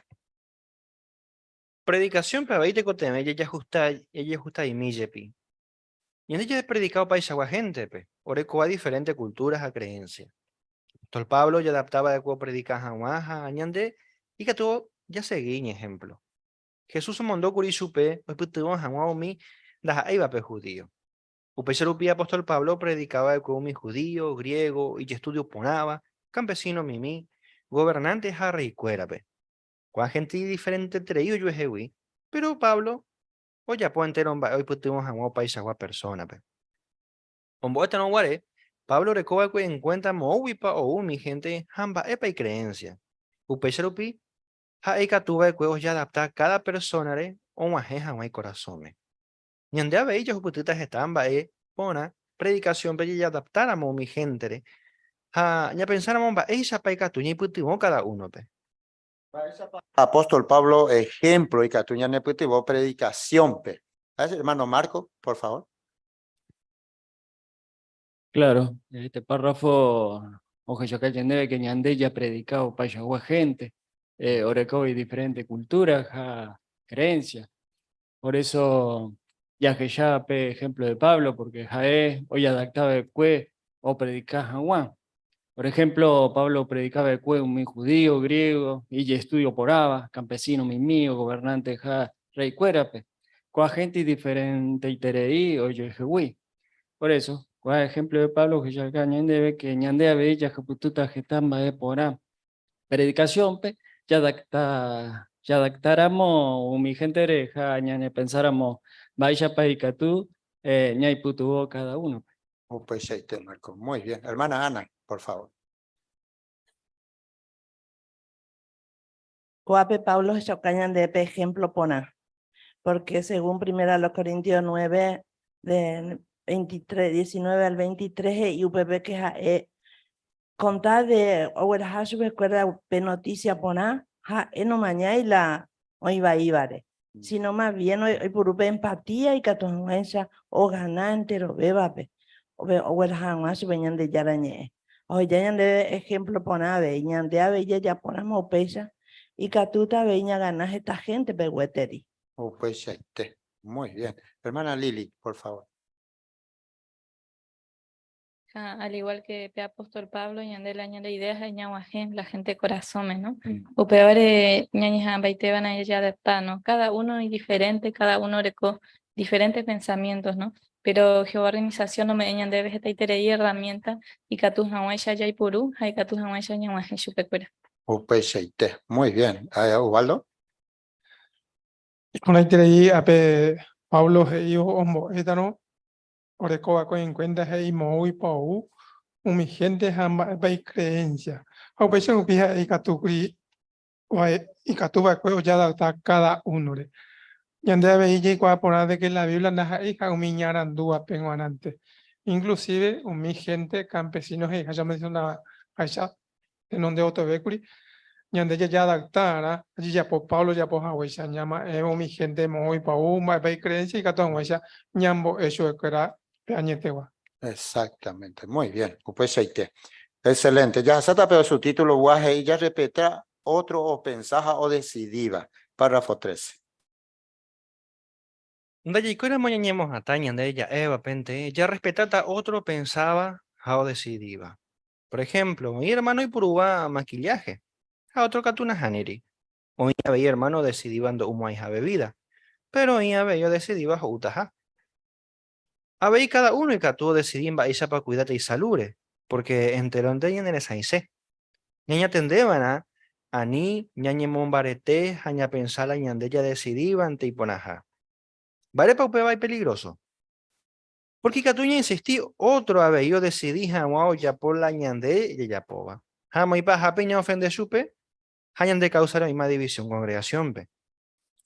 Predicación para veinte coteme, ella justa y mi jepi. Y en ella he predicado paisa a gente, pe. Oreco a diferentes culturas a creencias. Entonces Pablo ya adaptaba de cómo predicar a añande y que todo ya seguí en ejemplo. Jesús se mandó curi supe, hoy putuvo a mi, das iba pe judío. Upe serupí apóstol Pablo predicaba de cómo mi judío, griego, y estudio ponaba, campesino mimi, gobernante jarre y cuérape. Cuá gente diferente entre ellos yo es pero Pablo, hoy ya puedo entero hoy putuvo a paisa persona pe. Ombo esta no guare, Pablo recoba que en cuenta movipa o mi gente hamba epa y creencia. Upecherupi, ha eka tuve que ya adaptar cada persona o un ajeja o corazón. Ñande a ellos putitas están pona predicación pe ya adaptar a mi gente. Ha ya pensáramos ba esa paika tuña y putimo cada uno pe. Apóstol Pablo, ejemplo, y catuña neputivo, predicación, pe. Hermano Marco, por favor. Claro, este párrafo, ojalá que ñande ya predicado para gente, orecó y diferentes culturas, creencias. Por eso, ya que ya pe ejemplo de Pablo, porque jae hoy adaptaba de cue o predicaba Juan. Por ejemplo, Pablo predicaba de cue un mi judío, griego, y ya estudio por Abba, campesino mi mío, gobernante ja rey cuérape. Coa gente diferente y tereí, oye jehui. Por eso, cuál ejemplo de Pablo que ya debe que ñande a bella que pututa getamba de porá. Predicación pe, ya adaptáramos mi gente reja, ñane pensáramos, vaya pa y tú, ñay putuvo cada uno. Oh, pues ahí te Marco. Muy bien. Hermana Ana, por favor. Guape Pablo Chocañan de ejemplo pona, porque según 1 Corintios 9, de 23, 19 al 23, y UPB que contar de ahora yo recuerda noticia pona, no mañana y la hoy va ibare, sino más bien hoy por empatía y catonguenza o ganante o bebape, o ahora jamás venían de yarañe. Hoy ya de ejemplo pona venían de abella ya ponamos pesa y catuta veña ganas esta gente pegueteri. Oh, pues ahí te. Muy bien. Hermana Lili, por favor. Al igual que el apóstol Pablo, ñande la ñande ideas de ñahuajén, la gente corazones, ¿no? O peor, ñañijan baiteban a ella adaptar, ¿no? Cada uno es diferente, cada uno con diferentes pensamientos, ¿no? Pero Jehová organización no me ñande esta y herramienta y catu hawaisha ya y puru, hay catu hawaisha ñahuajén chupecuera. Oh, pues ahí te. Muy bien. Ubaldo. Con ahí ape Pablo y Ombo, no orecoa con en cuenta y muy pau, mi gente hamba by creencia. O pues yo pija y catugri, y catuba cueo ya da cada uno. Y ande a ver y poner de que la Biblia naja hija umiñaran dúa penguanante. Inclusive mi gente campesinos y ya menciona allá en donde otro vecuri. Y ande ya adaptara, allí ya por Pablo ya por Hawaii se llama mi gente muy pau, más by creencia y catón Hawaii ñambo eso que era peañetewa. Exactamente. Muy bien. Pues ahí te. Excelente. Ya se tapó su título, guaje, y ya repeta otro o pensaja o decidida. Párrafo 13. Daí cuera moñañemos atañan de ella, pente, ya respetata otro pensaba, o decidía. Por ejemplo, mi hermano y purúa maquillaje, a otro catuna haneri. O mi veía hermano decidían do humo hija bebida, pero mi yo decidía utaja. A ver cada uno y catu decidían va esa para cuidarte y salure, porque enterón de en esa inse. Ñaña tendeban a ni ñañe mombarete, aña pensala ñandella decidían te y ponaja. Vale pa upeba y peligroso. Porque Catuña insistí otro yo decidí jamao ya por la ñande y ya poba. Jamo y paja peña ofende supe, hayan de causar la misma división congregación pe.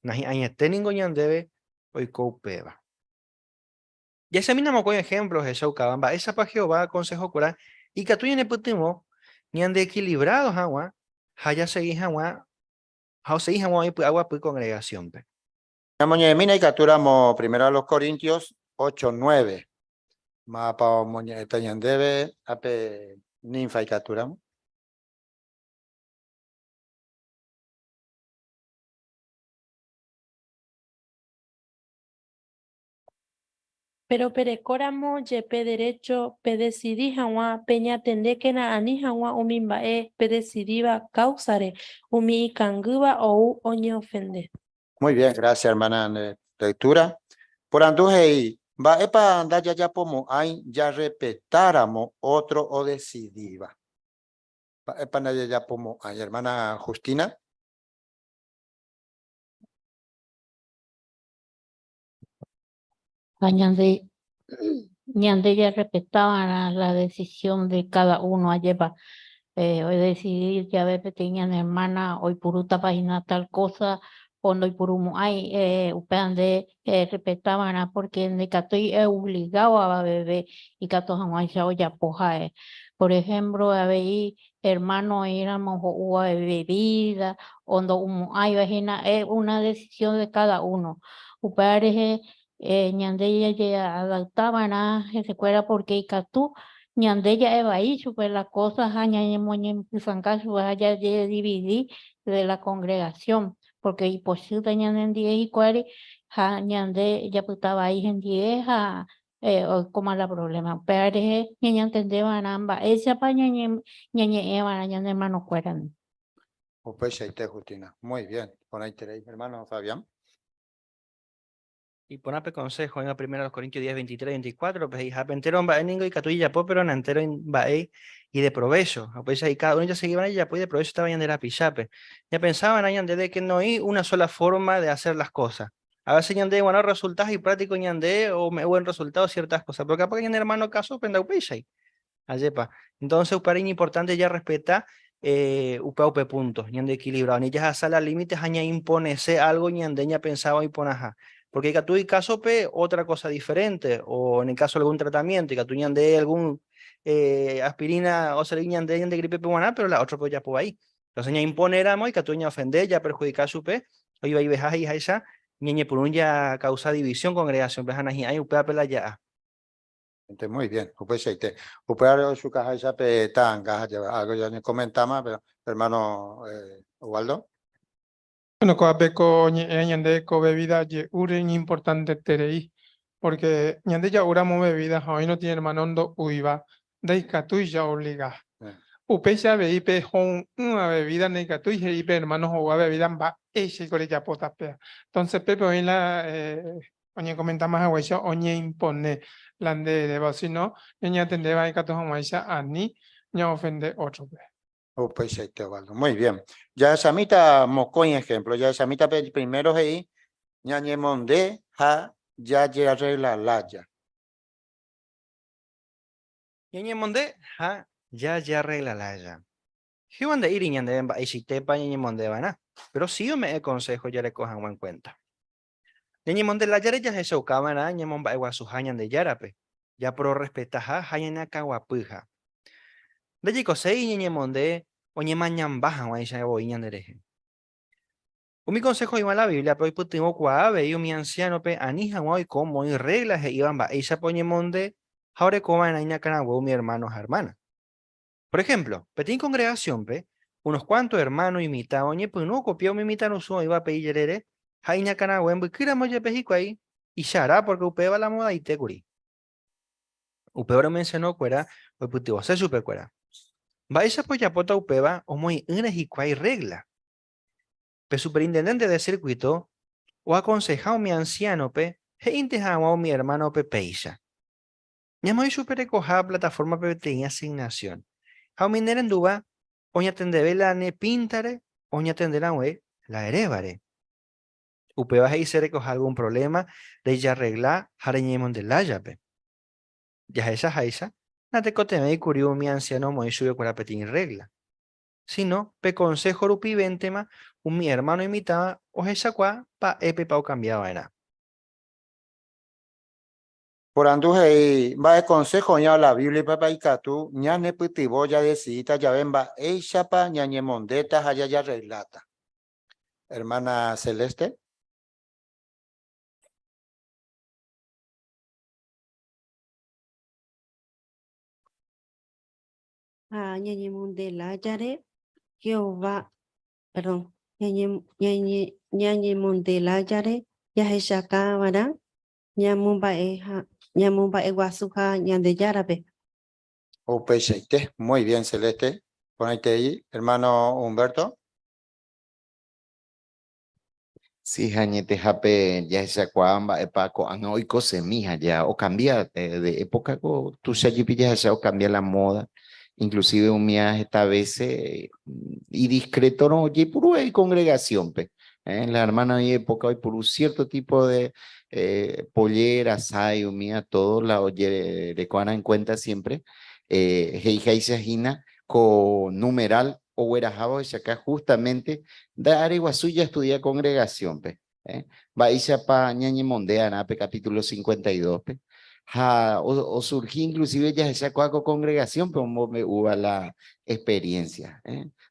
Nahi aña teningo ñandebe hoy coupeba. Y ese mismo con ejemplos de Shaukabamba, esa pa Jehová consejo cura, y Catuña ne putimo, ñande equilibrados agua, haya seguí agua, hao seguí agua y agua pues congregación pe. Moñemina y capturamos primero a los Corintios 8:9. Mapa moñe peñandebe ape ninfa y capturamos. Pero perecóramo, yepe derecho, pe decidí jawa, peña tende que na ani jawa umimbae, pe decidiva causare, umi canguba o oñe ofende. Muy bien, gracias, hermana de lectura. Por anduje va epa anda ya pomo ay ya repetáramos otro o decidiva. Va epa anda ya pomo ay, hermana Justina. Ñande ya respetaba la decisión de cada uno a llevar. Hoy decidí, ya ve, tenían hermana, hoy puruta página tal cosa, cuando hoy purumo hay, upande respetaban porque en estoy obligado a beber y cato jamás ya poja. Por ejemplo, a ver, hermano, éramos o bebida, cuando hay vagina, es una decisión de cada uno. Upare ñandeya ya adaptaban a se cuera porque y catú ñandeya eva ahí super las cosas aña moñe pisancasu allá de dividir de la congregación porque y posible ñanden 10 y cuare ja ñande ya putaba ahí en 10 a como la problema pero ña entendeban ambas esa paña ñañe eva ñande hermano cueran. Pues Justina. Muy bien. Por ahí tenéis, hermano Fabián. Y ponape consejo en la primera los Corintios 10, 23, 24, pues hija penteron va en y catuilla po, pero en entero va y de provecho. Pues ahí cada uno ya se iban y ya pues de provecho estaba en la pichape. Ya pensaban ahí de que no hay una sola forma de hacer las cosas. A veces ñande buenos resultados y práctico ñande o buen resultado ciertas cosas. Pero capaz que en hermano caso penda upeixa ahí. Ayepa. Entonces upariñ importante ya respeta upa puntos, ñande equilibrado. Ni ya sala límites aña imponerse algo ñande ya pensaba imponaja. Porque tú y caso pe otra cosa diferente, o en el caso de algún tratamiento, y que tú de algún aspirina o saliñan de gripe peruana, pero la otra pues ya por ahí. Entonces ya imponeramos y que tú ofender, ya perjudicar su pe, o iba y vejas y esa, ñeñe por un ya causa división, congregación, vejanas y ahí upea pela ya. Muy bien, pues upea su caja esa pe tan caja algo ya me comentaba, pero hermano Waldo. Bueno, coapeco ñande co bebida ye uren importante terei, porque ñande ya uramos bebidas, hoy no tiene hermanondo uiva, de catui ya obliga. Upecha beipe hon una bebida ne catui ipe hermanos o bebida va ese core ya potapea. Entonces Pepe hoy la oñe comenta más agüecha, oñe impone la de si no, ña tendeba y cato agüecha a ni ña ofende otro pe. Pues Waldo. Muy bien. Ya Samita Mocoy ejemplo. Ya Samita primero ahí. Ñañe monde ha ya arregla laya. Ñañe monde ha ya arregla laya. ¿Qué van de ir ñande en baixitepa ñañe monde van? Pero sí yo me aconsejo ya le cojan en cuenta. Ñañe monde la yare ya se ucaban a ñamon ba igual sus hañan de yarape. Ya pro respetaja hañana caguapuja. De chico sei ñañe monde oñe mañan bajan o ella boiñan dereje. Un mi consejo iba a la Biblia, pero hoy tengo cuave y mi anciano pe anija hoy como y reglas e iban ba ella poñe monde ahora como en aña canagüe mi hermanos hermana. Por ejemplo, petín congregación pe unos cuantos hermanos imita oñe pues no copió mi imita no su iba a pedir yerere haña canagüe pues kira moye pejico ahí y shará porque upeba la moda y te curi. Upeba mencionó cuera hoy putivo se super cuera. Va esa pues ya pota upeba o muy unas y cuay regla. Pe superintendente de circuito o aconsejado mi anciano pe he intejado mi hermano pe peisa. Ñamo y super recoja plataforma pe tenía asignación. Hau minera en duba, oña tendebe la ne pintare, oña tendera we la erebare. Upe vas y se recoja algún problema de ya arreglar jareñemon de la yape. Ya esa, na te coteme y curió mi anciano muy suyo con la petín regla. Si no, pe consejo rupi ventema, un mi hermano imitaba, o esa cuá, pa epe pau cambiaba en a. Por anduje va el consejo ña la Biblia papá y catu ña ne putivo ya decidita ya ven va ella pa ña ñe mondeta haya ya relata. Hermana Celeste. ñañe mondela yare Jehová, perdón, ñañe mondela yare ya heshaka vara ñamumba eja ñamumba eguasuja ñandeyarape. Upecheite. Muy bien, Celeste. Ponete ahí, hermano Humberto. Sí, jañete jape ya esa cuamba epaco anoico semija ya o cambia de época co tu ya o cambia la moda, inclusive un viaje esta vez y discreto no oye puro hay congregación pe la hermana hay época hoy por un cierto tipo de polleras hay un mía todo la oye de cuana en cuenta siempre heija gina con numeral o huerajabo y acá justamente da Areguazú ya estudia congregación, pe. Va pa ñañe mondea, nape, capítulo 52, pe. O surgí inclusive ya esa cuaco congregación, pero me hubo la experiencia,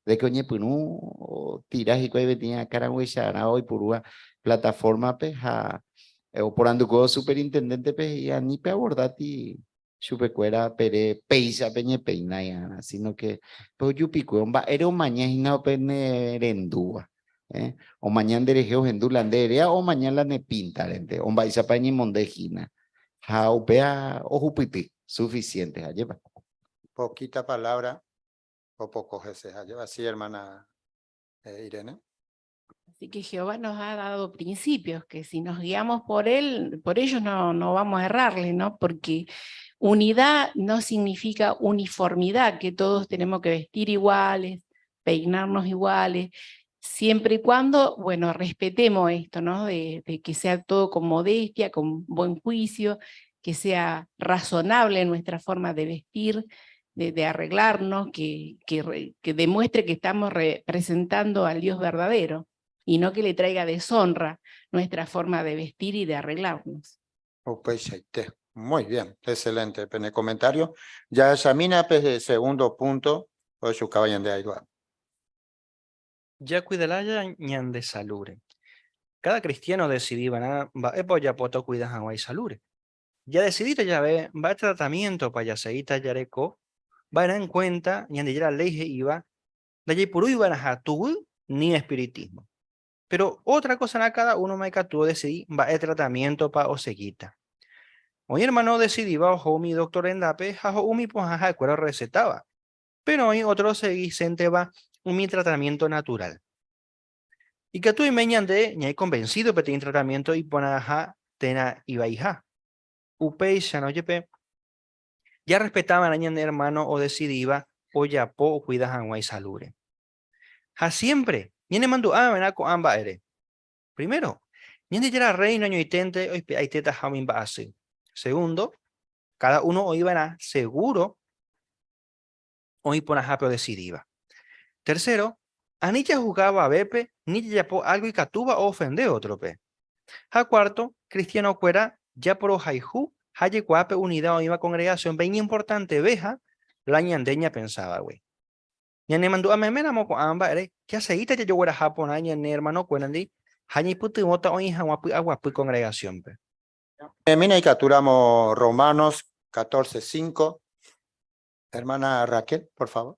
de que oñe punú, o tiras y cueve tenía caragüeyana hoy por una plataforma, pe, o por anduco superintendente, pe, y a ni pe abordati, chupecuera, pere, peisa, peñe peina, ya, sino que pues yo pico, era un mañana no penerendúa, o mañana derejeo endulanderea, o mañana ne pinta, lente, o vais a pañi mondejina, jaupea, o jupipi, suficiente, lleva. Poquita palabra, o poco Jesús, lleva así, hermana Irene. Así que Jehová nos ha dado principios que si nos guiamos por él, por ellos no vamos a errarle, ¿no? Porque unidad no significa uniformidad, que todos tenemos que vestir iguales, peinarnos iguales, siempre y cuando, bueno, respetemos esto, ¿no? De que sea todo con modestia, con buen juicio, que sea razonable nuestra forma de vestir, de arreglarnos, que demuestre que estamos representando al Dios verdadero y no que le traiga deshonra nuestra forma de vestir y de arreglarnos. Muy bien, excelente. Pene comentario. Ya examina pues, segundo punto, o su caballo de ayuda. Ya cuidalaya ñan de salure. Cada cristiano decidí va ya poto cuidas agua y salure. Ya decidí ya ve va tratamiento para ya seguita yareco va en cuenta ñan de la ley iba de allí por iban a tu ni espiritismo. Pero otra cosa en cada uno me tú decidí va el tratamiento para o seguita. Hoy hermano decidí bajo mi doctor en la peja o mi pojaja de cuero recetaba. Pero hoy otro seguí se va mi tratamiento natural. Y que tú y meñan de ñay convencido que tiene tratamiento y ponaja tena y baija. Upe ya no yepe. Ya respetaban a ñan hermano o decidiva o ya po cuidas agua y salure. Ja siempre. Ñene mandu menaco amba ere. Primero, ñene ya reino año y tente hoy hay teta jamin base. Segundo, cada uno hoy va seguro hoy ponaja pero decidiva. Tercero, Anilla jugaba a Bepe, ni ya po algo y catuba o ofende otro pe. A cuarto, Cristiano Cuera, ya por Ojaiju, Haye Cuape unidad o iba congregación, bien importante, veja, la ñandeña pensaba, güey. Ñane mandó a memena moco amba, que aceita ya yo fuera Japón, ñane hermano Cuenandi, Haye putimota o hija aguapu congregación pe. Termina y capturamos Romanos 14:5. Hermana Raquel, por favor.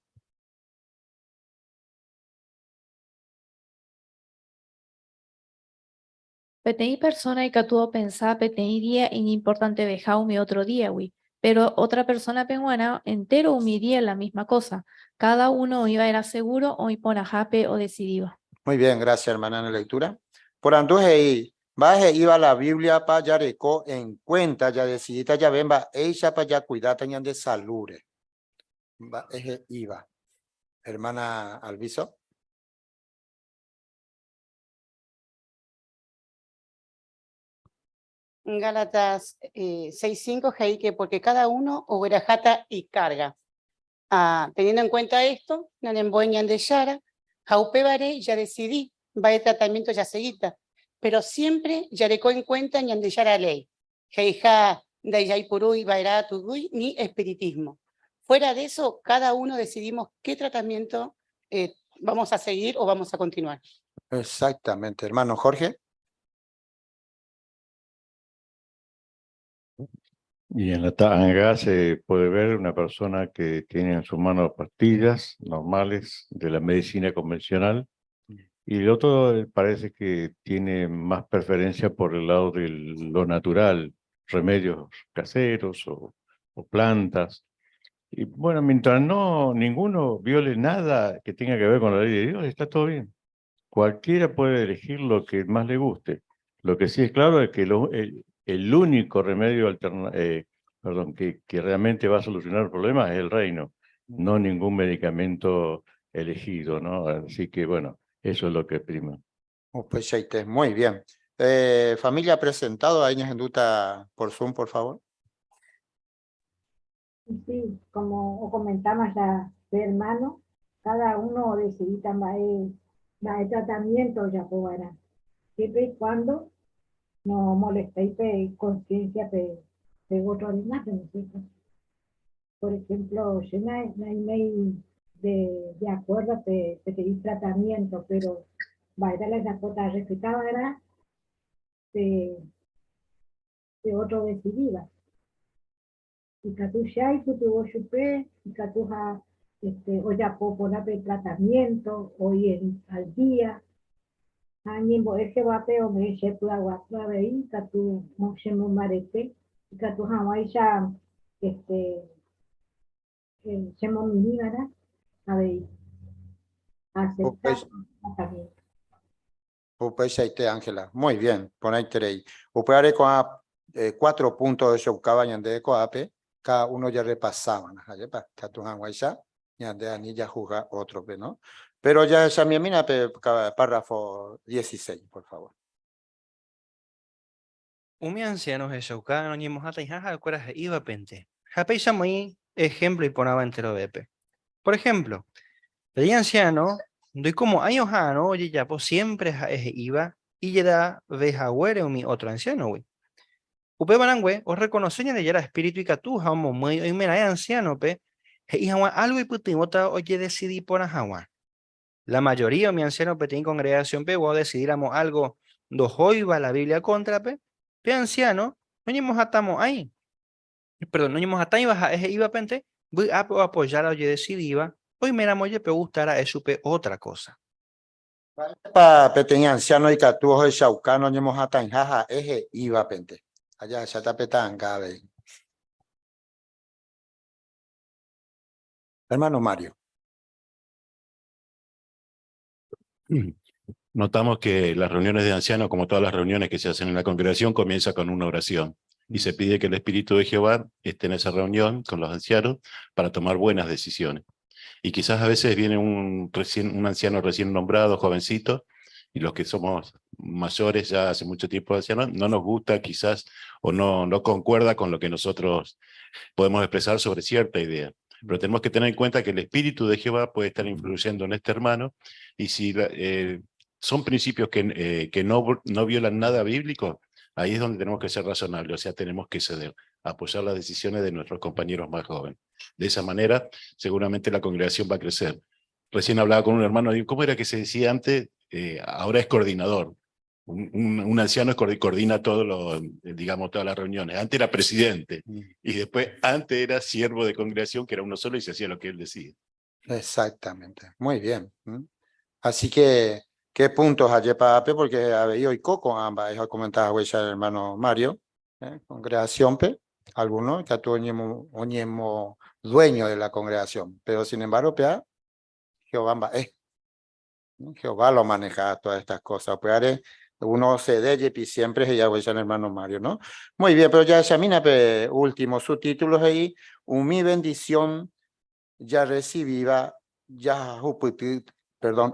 Petei persona y catuo pensar petei día importante dejau mi otro día, güey. Pero otra persona penguana entero mi día la misma cosa. Cada uno iba a ir seguro o ipona jape o decidiva. Muy bien, gracias hermana en la lectura. Por anduje baje iba la Biblia para yareco en cuenta, ya decidita ya ven, va ella para ya cuidar ñan de salure. Va eje iba. Hermana Alviso. Gálatas 6:5, que porque cada uno jata y carga. Teniendo en cuenta esto, Nanemboñan de Yara, Jaupebare, ya decidí, va de tratamiento ya seguita, pero siempre yarecó en cuenta ñan de Yara ley, Heija de Yaipurui, Bairá Tudui, ni espiritismo. Fuera de eso, cada uno decidimos qué tratamiento vamos a seguir o vamos a continuar. Exactamente, hermano Jorge. Y en la tanga se puede ver una persona que tiene en su mano pastillas normales de la medicina convencional y el otro parece que tiene más preferencia por el lado de lo natural, remedios caseros o plantas. Y bueno, mientras ninguno viole nada que tenga que ver con la ley de Dios, está todo bien. Cualquiera puede elegir lo que más le guste. Lo que sí es claro es que el único remedio que realmente va a solucionar el problema es el reino, no ningún medicamento elegido, ¿no? Así que bueno, eso es lo que prima. Pues Shaite, muy bien. Familia presentado, ahí en duda por Zoom, por favor. Sí, como comentamos ya de hermano, cada uno decidita el tratamiento ya podrá. Siempre y cuando no molestéis conciencia de otro animal, ¿no es cierto? Por ejemplo, yo no hay de acuerdo te di tratamiento, pero va a dar la cuota respetada de otro decidida. Y Catu ya y tuvo chupe, y Catu o ya puedo poner el tratamiento, hoy al día. Añimbo ese vapeo me eche pura guapa veí, Catu mochemo marete, y Catu Hawaii ya, chemo minigana, a ver, aceptar tratamiento. Pues Shaite, Ángela, muy bien, pon ahí terei. Upeare con 4 puntos de show cabañan de Coape, cada uno ya repasaban, ¿no? Catu Hawaii ya de anilla jugar otro, ¿no? Pero ya esa mi mina, párrafo 16, por favor. Umi ancianos de Shauka, no ñemos hasta hijaja, cueras de iba pente. Japei muy ejemplo y ponaba entero bepe. Por ejemplo, el anciano, doy como años no, oye ya, pues siempre es iba y ya da vejahuere mi otro anciano, güey. Upe barangüe, os reconocen de ya espíritu y catuja, homo muy, y mira, anciano, pe, y algo y putimota, oye decidí por ajawa. La mayoría, mi anciano, pe, tiene congregación, pe, o decidiramos algo, hoy va la Biblia contra, pe anciano, no ñemos atamos ahí. Perdón, no ñemos hasta ahí baja, iba pente, voy a apoyar a oye decidiva, hoy me la molle, pe gustará, es supe otra cosa. Pa peteña anciano y catujo de Shaucano, ñemos hasta en jaja, eje iba pente. Allá ya está petanga, ve. Hermano Mario. Notamos que las reuniones de ancianos, como todas las reuniones que se hacen en la congregación, comienza con una oración. Y se pide que el Espíritu de Jehová esté en esa reunión con los ancianos para tomar buenas decisiones. Y quizás a veces viene un anciano recién nombrado, jovencito, y los que somos mayores ya hace mucho tiempo ancianos, no nos gusta quizás o no concuerda con lo que nosotros podemos expresar sobre cierta idea. Pero tenemos que tener en cuenta que el Espíritu de Jehová puede estar influyendo en este hermano, y si son principios que no violan nada bíblico, ahí es donde tenemos que ser razonables, o sea, tenemos que ceder, apoyar las decisiones de nuestros compañeros más jóvenes. De esa manera, seguramente la congregación va a crecer. Recién hablaba con un hermano, ¿cómo era que se decía antes? Ahora es coordinador. Un anciano coordina digamos, todas las reuniones. Antes era presidente, y después antes era siervo de congregación, que era uno solo y se hacía lo que él decía. Exactamente, muy bien. Así que, ¿qué puntos hay para porque había hoy coco ambas, eso comentaba el hermano Mario, congregación, algunos que oñemo dueño de la congregación, pero sin embargo, Jehová Jehová lo maneja todas estas cosas, uno se debe y siempre es ya el hermano Mario, ¿no? Muy bien, pero ya examina, últimos subtítulos ahí, mi bendición ya recibida,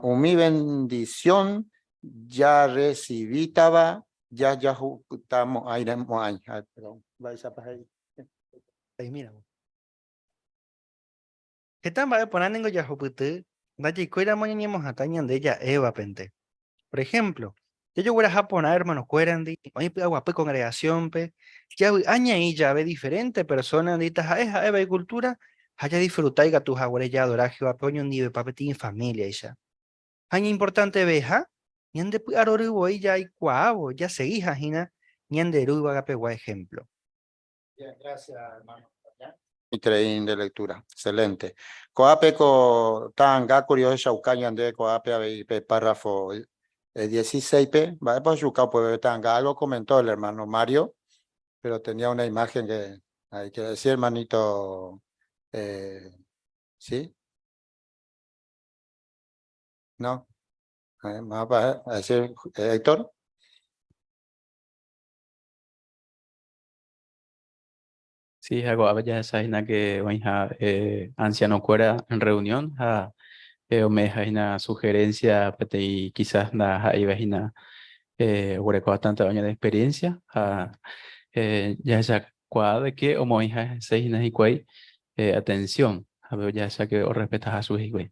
mi bendición ya recibida, ya estamos ahí, perdón, vais a pasar ahí, mira. ¿Qué tan va a poner en ya juputu? Dachi cuida moñemos a tañan de ella Eva pente. Por ejemplo, yo voy a poner hermanos cuerandi, hoy guapo congregación pe, ya aña y ya ve diferente personas ditas a esa Eva y cultura. Haya disfrutar y tus abuelos ya adorar Jehová peño ni de papetín familia ella. Aña importante veja, ni ande aroribo y ya hay cuavo, ya seguís ajina, ni ande eruibo agapegua ejemplo. Bien, gracias, hermano. Train de lectura, excelente. Coape tanga curioso shaucañan de coape párrafo 16 va pues yuca puede tanga algo comentó el hermano Mario pero tenía una imagen que hay que decir, hermanito. ¿Sí? ¿No? Más para decir, Héctor. Sí, hago a ya sabes que oinja anciano cuera en reunión o me deja una sugerencia y quizás na ahí vagina hueco bastante años de experiencia ya sea cuadra de que o moija seis y cuay atención a ver ya sea que o respetas a sus hijos.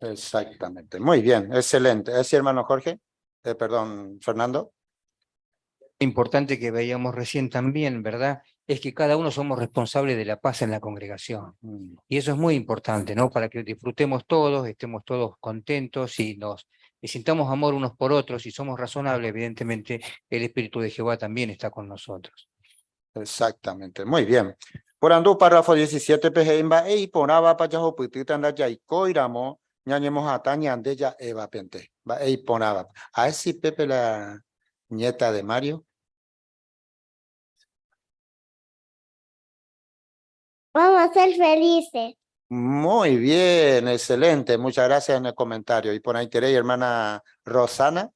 Exactamente. Muy bien, excelente. ¿Es hermano Jorge? Perdón, Fernando. Importante que veíamos recién también, ¿verdad? Es que cada uno somos responsables de la paz en la congregación. Y eso es muy importante, ¿no? Para que disfrutemos todos, estemos todos contentos y sintamos amor unos por otros y somos razonables, evidentemente, el Espíritu de Jehová también está con nosotros. Exactamente, muy bien. Por ando párrafo 17 pejeimba y ponaba para yajo putita anda ya y coiramo ñañemos ataña ande ya eva pente. Va y ponaba. A ese Pepe la nieta de Mario. Vamos a ser felices. Muy bien, excelente. Muchas gracias en el comentario. Y por ahí tenéis, hermana Rosana.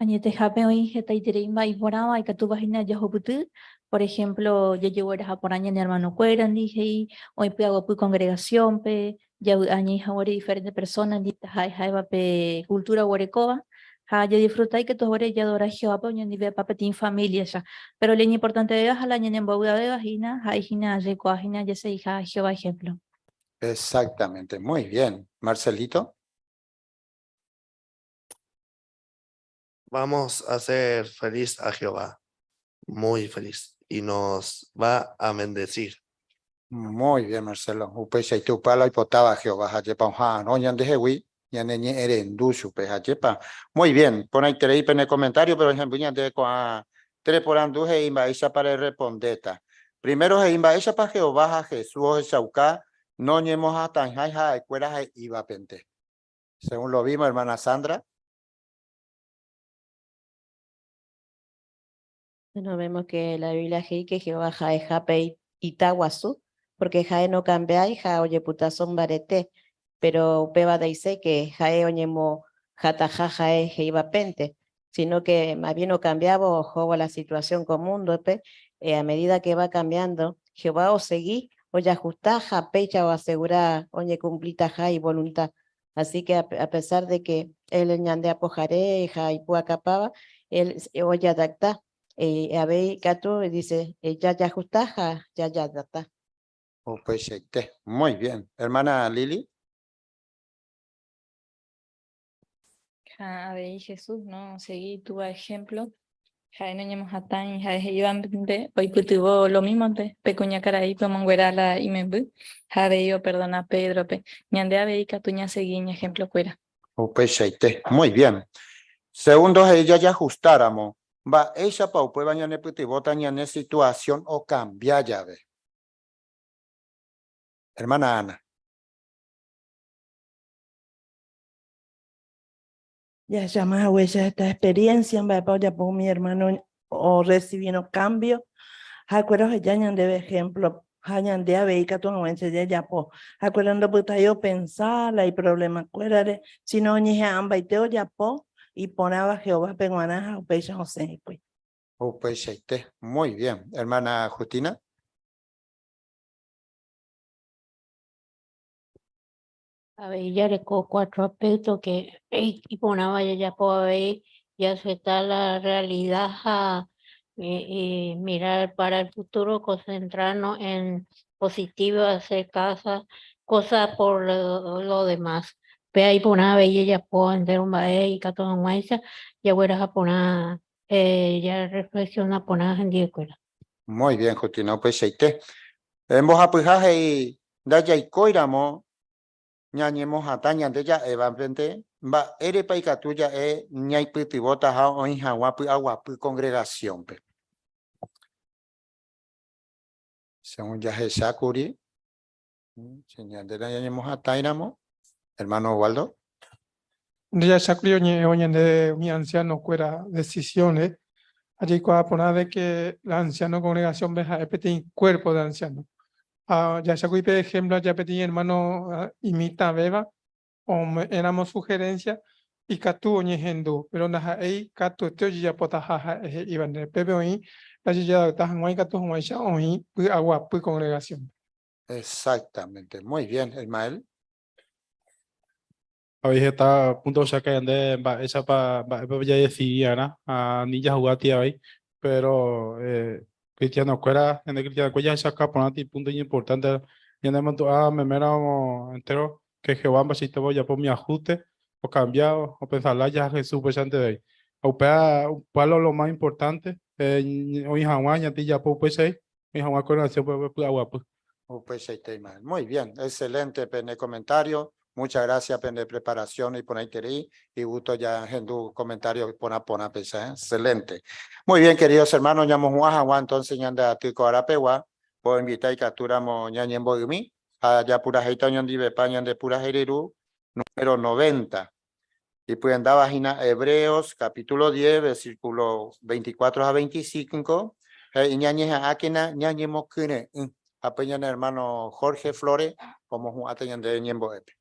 Añete jape hoy jeta itereimba y poraba y catubajina yahoputu. Por ejemplo, ya llegó a japoraña ni hermano cueran, dije, y hoy pe hago congregación, pe, ya añi jawari diferentes personas, dita jai jaiba pe cultura huarecoba. Ja, ya disfrutáis que tus ya adora Jehová, pues ni ve papetín familia ya. Pero lo importante de la ña en bauda de vagina, jaijina, recoajina, ya se hija Jehová ejemplo. Exactamente, muy bien. Marcelito. Vamos a hacer feliz a Jehová, muy feliz, y nos va a bendecir. Muy bien, Marcelo. Upecha y tu pala y potaba Jehová, hayepa, ja, no, ñan deje hui, ñan eñe erendu, supe, hayepa. Muy bien, pon ahí teréis en el comentario, pero ejemplo, ñan de coa, tere por andu, heimba, esa para respondeta. Primero, heimba, esa para Jehová, Jesús, Esauca, no ñemos a tanjai, ja, escuela, iba pente. Según lo vimos, hermana Sandra. Bueno, vemos que la Biblia dice que Jehová jae jape itaguazú, porque jae no cambia y jae oye putazón barete, pero peba dice que jae oñemo jataja jae jeiba pente, sino que más bien no cambiaba o la situación común, a medida que va cambiando, Jehová o seguí, o ya ajusta, japecha o asegura, oñe cumplita jae voluntad. Así que a pesar de que él ñande apojare, jae puacapaba, él oye adapta. A ver, Gato dice, ya ajustaja, ya está. Pues muy bien. Hermana Lili. A ver, Jesús, ¿no? Seguí tu ejemplo. Ja, no ñamos atán, ja, iban de, hoy tuvo lo mismo, pecuña cara ahí, como güera la imembu. Ja, de yo, perdona, Pedro, ñande a ver, catuña seguí, ejemplo fuera. Pues muy bien. Segundo, ella ya ajustáramos. Va, ella pa upue bañane putibota ñane situación o cambia llave. Hermana Ana. Ya llamas a huella esta experiencia, ya por mi hermano o recibieron cambio. Acuerdo que ya de ejemplo, hayan de abeika tu no ya po. Acuerdo puta yo pensar hay problemas cuerare, si no ni amba y teo ya po y ponaba Jehová penguanaja o pecha José pues. Pues muy bien. Hermana Justina. A ver, ya le cuatro aspectos que y ponaba ya puedo ver y aceptar la realidad mirar para el futuro, concentrarnos en positivo, hacer cosas por lo demás. Ve ahí ponaba y ella puedo entender un bae y catón maíza, ya voy a poner, ya reflexiona poner en escuela. Muy bien, Justina, pues en vos apujaje y daya y coiramo. Ñañemos ataña de ya evante va ere paika tuya ñay pitibota ha oin hawapu aguapu congregación pe. Según ya Jesakuri, señal de ñañemos atainamo, hermano Waldo. Ya sacó de mi anciano fuera decisiones. Allí cuando de que la anciano congregación veja un cuerpo de anciano. Ya sacó por ejemplo, ya pedí hermano imita beba, o éramos sugerencias, y catu oñe hendu, pero naja ei catu teo ya potajaja iban de pepe oí, la ya tajan oí catu oí ya oí, agua, congregación. Exactamente. Muy bien, Ismael. Habéis estado a punto de sacar de esa para ya decía, ¿no? A niñas jugaste ahí, pero Cristiano Cuera, en el Cristiano Cuera esa capa, un punto importante, y en el momento, me mera entero, que Jehová me si te voy a por mi ajuste, o cambiado, o pensar la ya Jesús presente de ahí. O para lo más importante, hoy Hawái, ya te ya por pues ahí, hoy Hawái con la pues agua, pues. Pues Ismael. Muy bien, excelente pene comentario. Muchas gracias pene preparación y por ahí y gusto ya en tu comentario pona pesa. Excelente. Muy bien, queridos hermanos, ñamos Juan, entonces ñanda tico arapewa, puedo invitar y capturamos ñañembo gumi, ya pura heita ñondive pañan de pura heriru, número 90. Y pueden dar página Hebreos, capítulo 10, versículo 24 a 25. Y ñañeja akina ñañemo kune. Apeñan hermano Jorge Flores, como un ateñan de Ñembo Epe.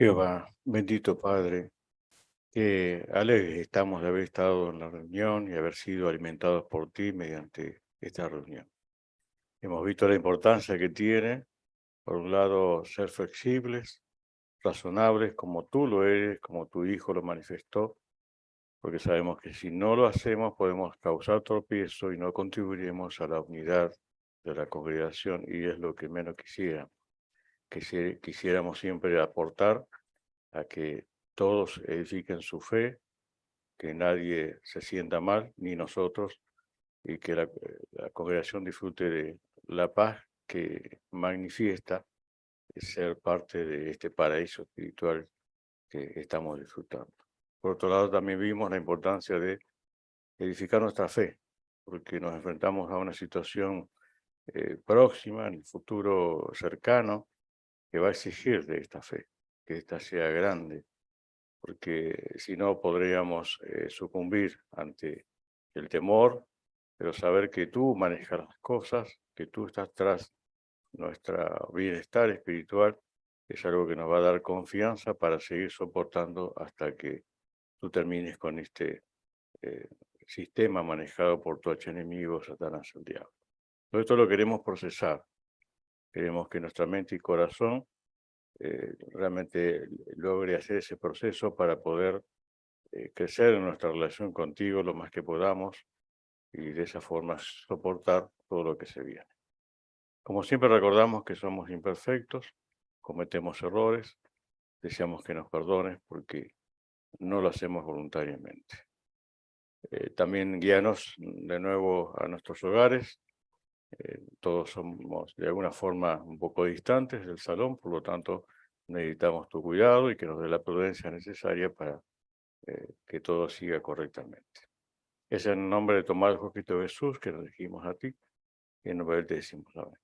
Jehová, bendito Padre, que alegres estamos de haber estado en la reunión y haber sido alimentados por ti mediante esta reunión. Hemos visto la importancia que tiene, por un lado, ser flexibles, razonables, como tú lo eres, como tu Hijo lo manifestó, porque sabemos que si no lo hacemos podemos causar tropiezo y no contribuiremos a la unidad de la congregación y es lo que menos quisiera. Quisiéramos siempre aportar a que todos edifiquen su fe, que nadie se sienta mal, ni nosotros, y que la congregación disfrute de la paz que manifiesta ser parte de este paraíso espiritual que estamos disfrutando. Por otro lado, también vimos la importancia de edificar nuestra fe, porque nos enfrentamos a una situación próxima, en el futuro cercano, que va a exigir de esta fe, que esta sea grande, porque si no podríamos sucumbir ante el temor, pero saber que tú manejas las cosas, que tú estás tras nuestro bienestar espiritual, es algo que nos va a dar confianza para seguir soportando hasta que tú termines con este sistema manejado por tu archienemigo Satanás, el diablo. Todo esto lo queremos procesar. Queremos que nuestra mente y corazón realmente logre hacer ese proceso para poder crecer en nuestra relación contigo lo más que podamos y de esa forma soportar todo lo que se viene. Como siempre recordamos que somos imperfectos, cometemos errores, deseamos que nos perdones porque no lo hacemos voluntariamente. También guíanos de nuevo a nuestros hogares. Todos somos de alguna forma un poco distantes del salón, por lo tanto necesitamos tu cuidado y que nos dé la prudencia necesaria para que todo siga correctamente. Es en nombre de Tomás Cristo Jesús que nos dirigimos a ti y en nombre de él te decimos amén.